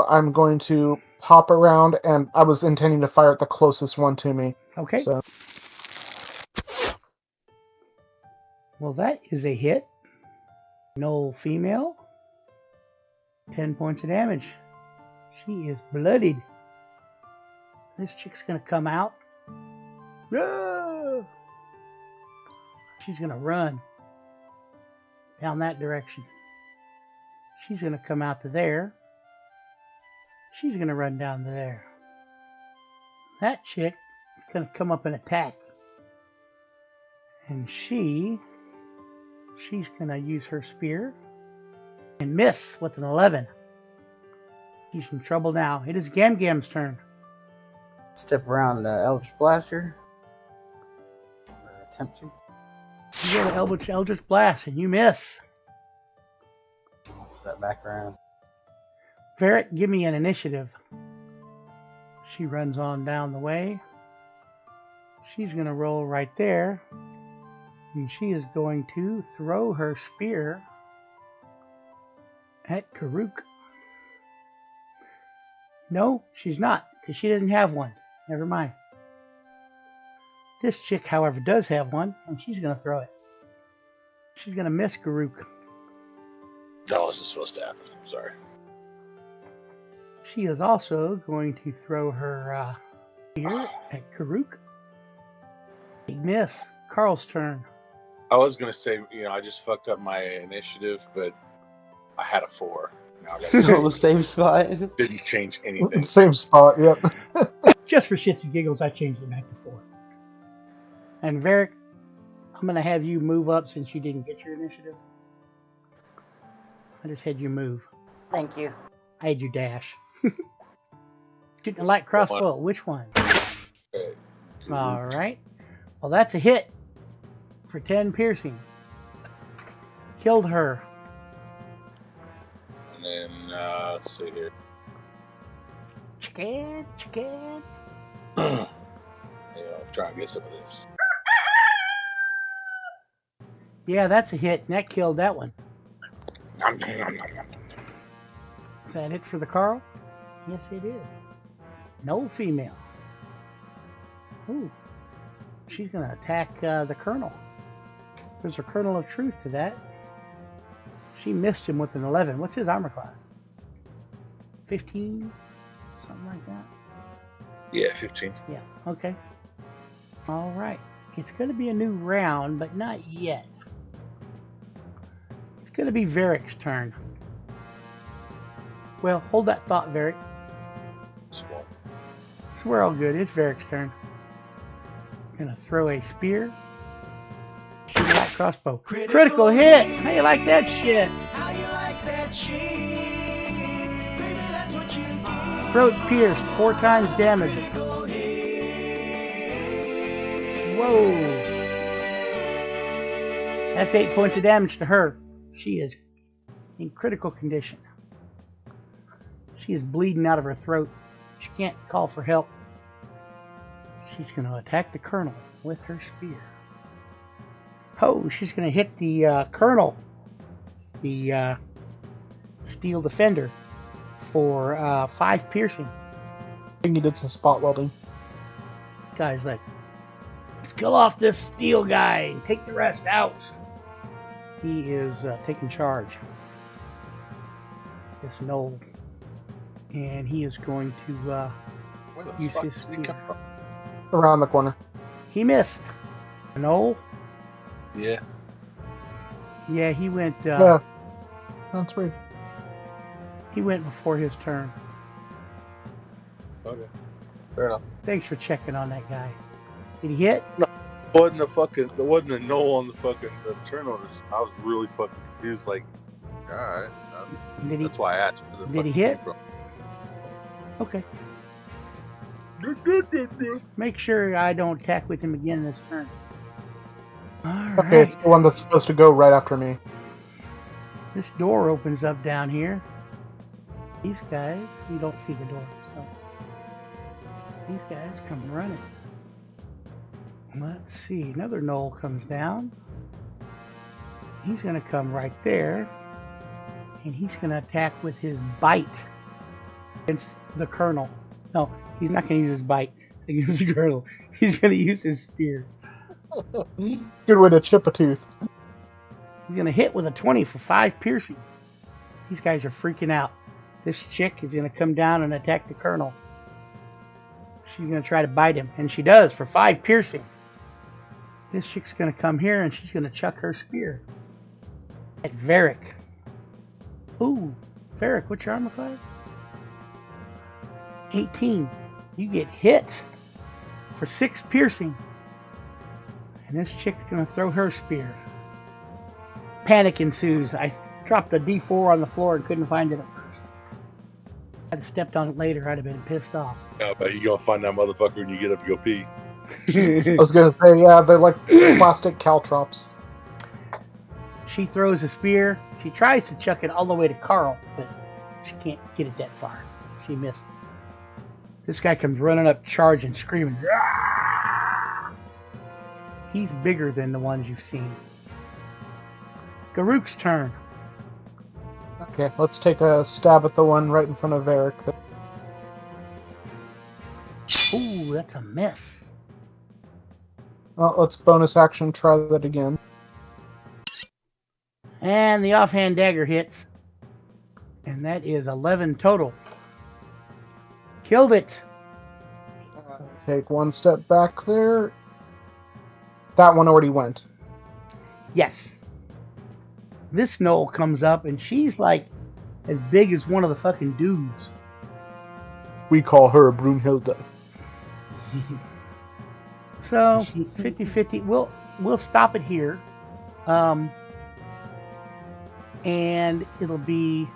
I'm going to pop around, and I was intending to fire at the closest one to me. okay. So Well, that is a hit. Gnoll female. 10 points of damage. She is bloodied. This chick's gonna come out. Ah! She's gonna run down that direction. She's gonna come out to there. She's gonna run down to there. That chick is gonna come up and attack. And she's gonna use her spear and miss with an 11. She's in trouble now. It is Gam Gam's turn. Step around the Eldritch Blaster. Or attempt to. You go to Eldritch Blast and you miss. I'll step back around. Varric, give me an initiative. She runs on down the way. She's going to roll right there. And she is going to throw her spear at Karuk. No, she's not, because she doesn't have one. Never mind. This chick, however, does have one, and she's going to throw it. She's going to miss Karuk. That wasn't supposed to happen. Sorry. She is also going to throw her spear at Karuk. Big miss. Carl's turn. I was gonna say, I just fucked up my initiative, but I had a 4. Now I got Still the same spot. didn't change anything. same spot. Yep. Just for shits and giggles, I changed it back to 4. And Varric, I'm going to have you move up since you didn't get your initiative. I just had you move. Thank you. I had you dash. Shooting a light crossbow. Which one? All right. Well, that's a hit for 10 piercing. Killed her. And then let's see here. Chicken. I'm trying to get some of this. Yeah, that's a hit. And that killed that one. Is that it for the Carl? Yes, it is. No female. Ooh. She's going to attack the Colonel. There's a kernel of truth to that. She missed him with an 11. What's his armor class? 15? Something like that? Yeah, 15. Yeah, okay. All right. It's going to be a new round, but not yet. It's going to be Varric's turn. Well, hold that thought, Varric. Small. So we're all good. It's Varric's turn. Gonna throw a spear. Shoot a light crossbow. Critical hit! How you like that shit? How you like that shit? Baby, that's what you get. Throat pierced, 4 times damage. Critical hit. Whoa. That's 8 points of damage to her. She is in critical condition. She is bleeding out of her throat. She can't call for help. She's going to attack the Colonel with her spear. Oh, she's going to hit the Colonel, the Steel Defender, for 5 piercing. I think he did some spot welding. Guy's like, let's kill off this steel guy and take the rest out. He is taking charge. This Gnoll. And he is going to Where the use fuck his did he spear. come from? Around the corner. He missed. Gnoll? Yeah. Yeah, he went. Yeah. That's weird. He went before his turn. Okay. Fair enough. Thanks for checking on that guy. Did he hit? There wasn't a no on the fucking turn order. I was really fucking confused. Like, all right. Did he? That's why I asked. Where the Did he fuck it hit? came Okay. from. Make sure I don't attack with him again this turn. All Okay, right. it's the one that's supposed to go right after me. This door opens up down here. These guys, you don't see the door, so these guys come running. Let's see, another Gnoll comes down. He's going to come right there, and he's going to attack with his bite against the Colonel. No, he's not going to use his bite against the Colonel. He's going to use his spear. Good way to chip a tooth. He's going to hit with a 20 for 5 piercing. These guys are freaking out. This chick is going to come down and attack the Colonel. She's going to try to bite him, and she does for 5 piercing. This chick's going to come here, and she's going to chuck her spear at Varric. Ooh, Varric, what's your armor class? 18. You get hit for 6 piercing. And this chick's going to throw her spear. Panic ensues. I dropped a D4 on the floor and couldn't find it at first. I'd have stepped on it later, I'd have been pissed off. Yeah, but you gonna find that motherfucker when you get up and go pee. I was gonna say, yeah, they're like plastic caltrops. She throws a spear. She tries to chuck it all the way to Carl, but she can't get it that far. She misses. This guy comes running up, charging, screaming. "Rah!" He's bigger than the ones you've seen. Garuk's turn. Okay, let's take a stab at the one right in front of Varric. Ooh, that's a miss. Well, let's bonus action try that again. And the offhand dagger hits. And that is 11 total. Killed it. Take one step back there. That one already went. Yes. This Gnoll comes up, and she's like as big as one of the fucking dudes. We call her Brunhilde. So 50-50. We'll stop it here. And it'll be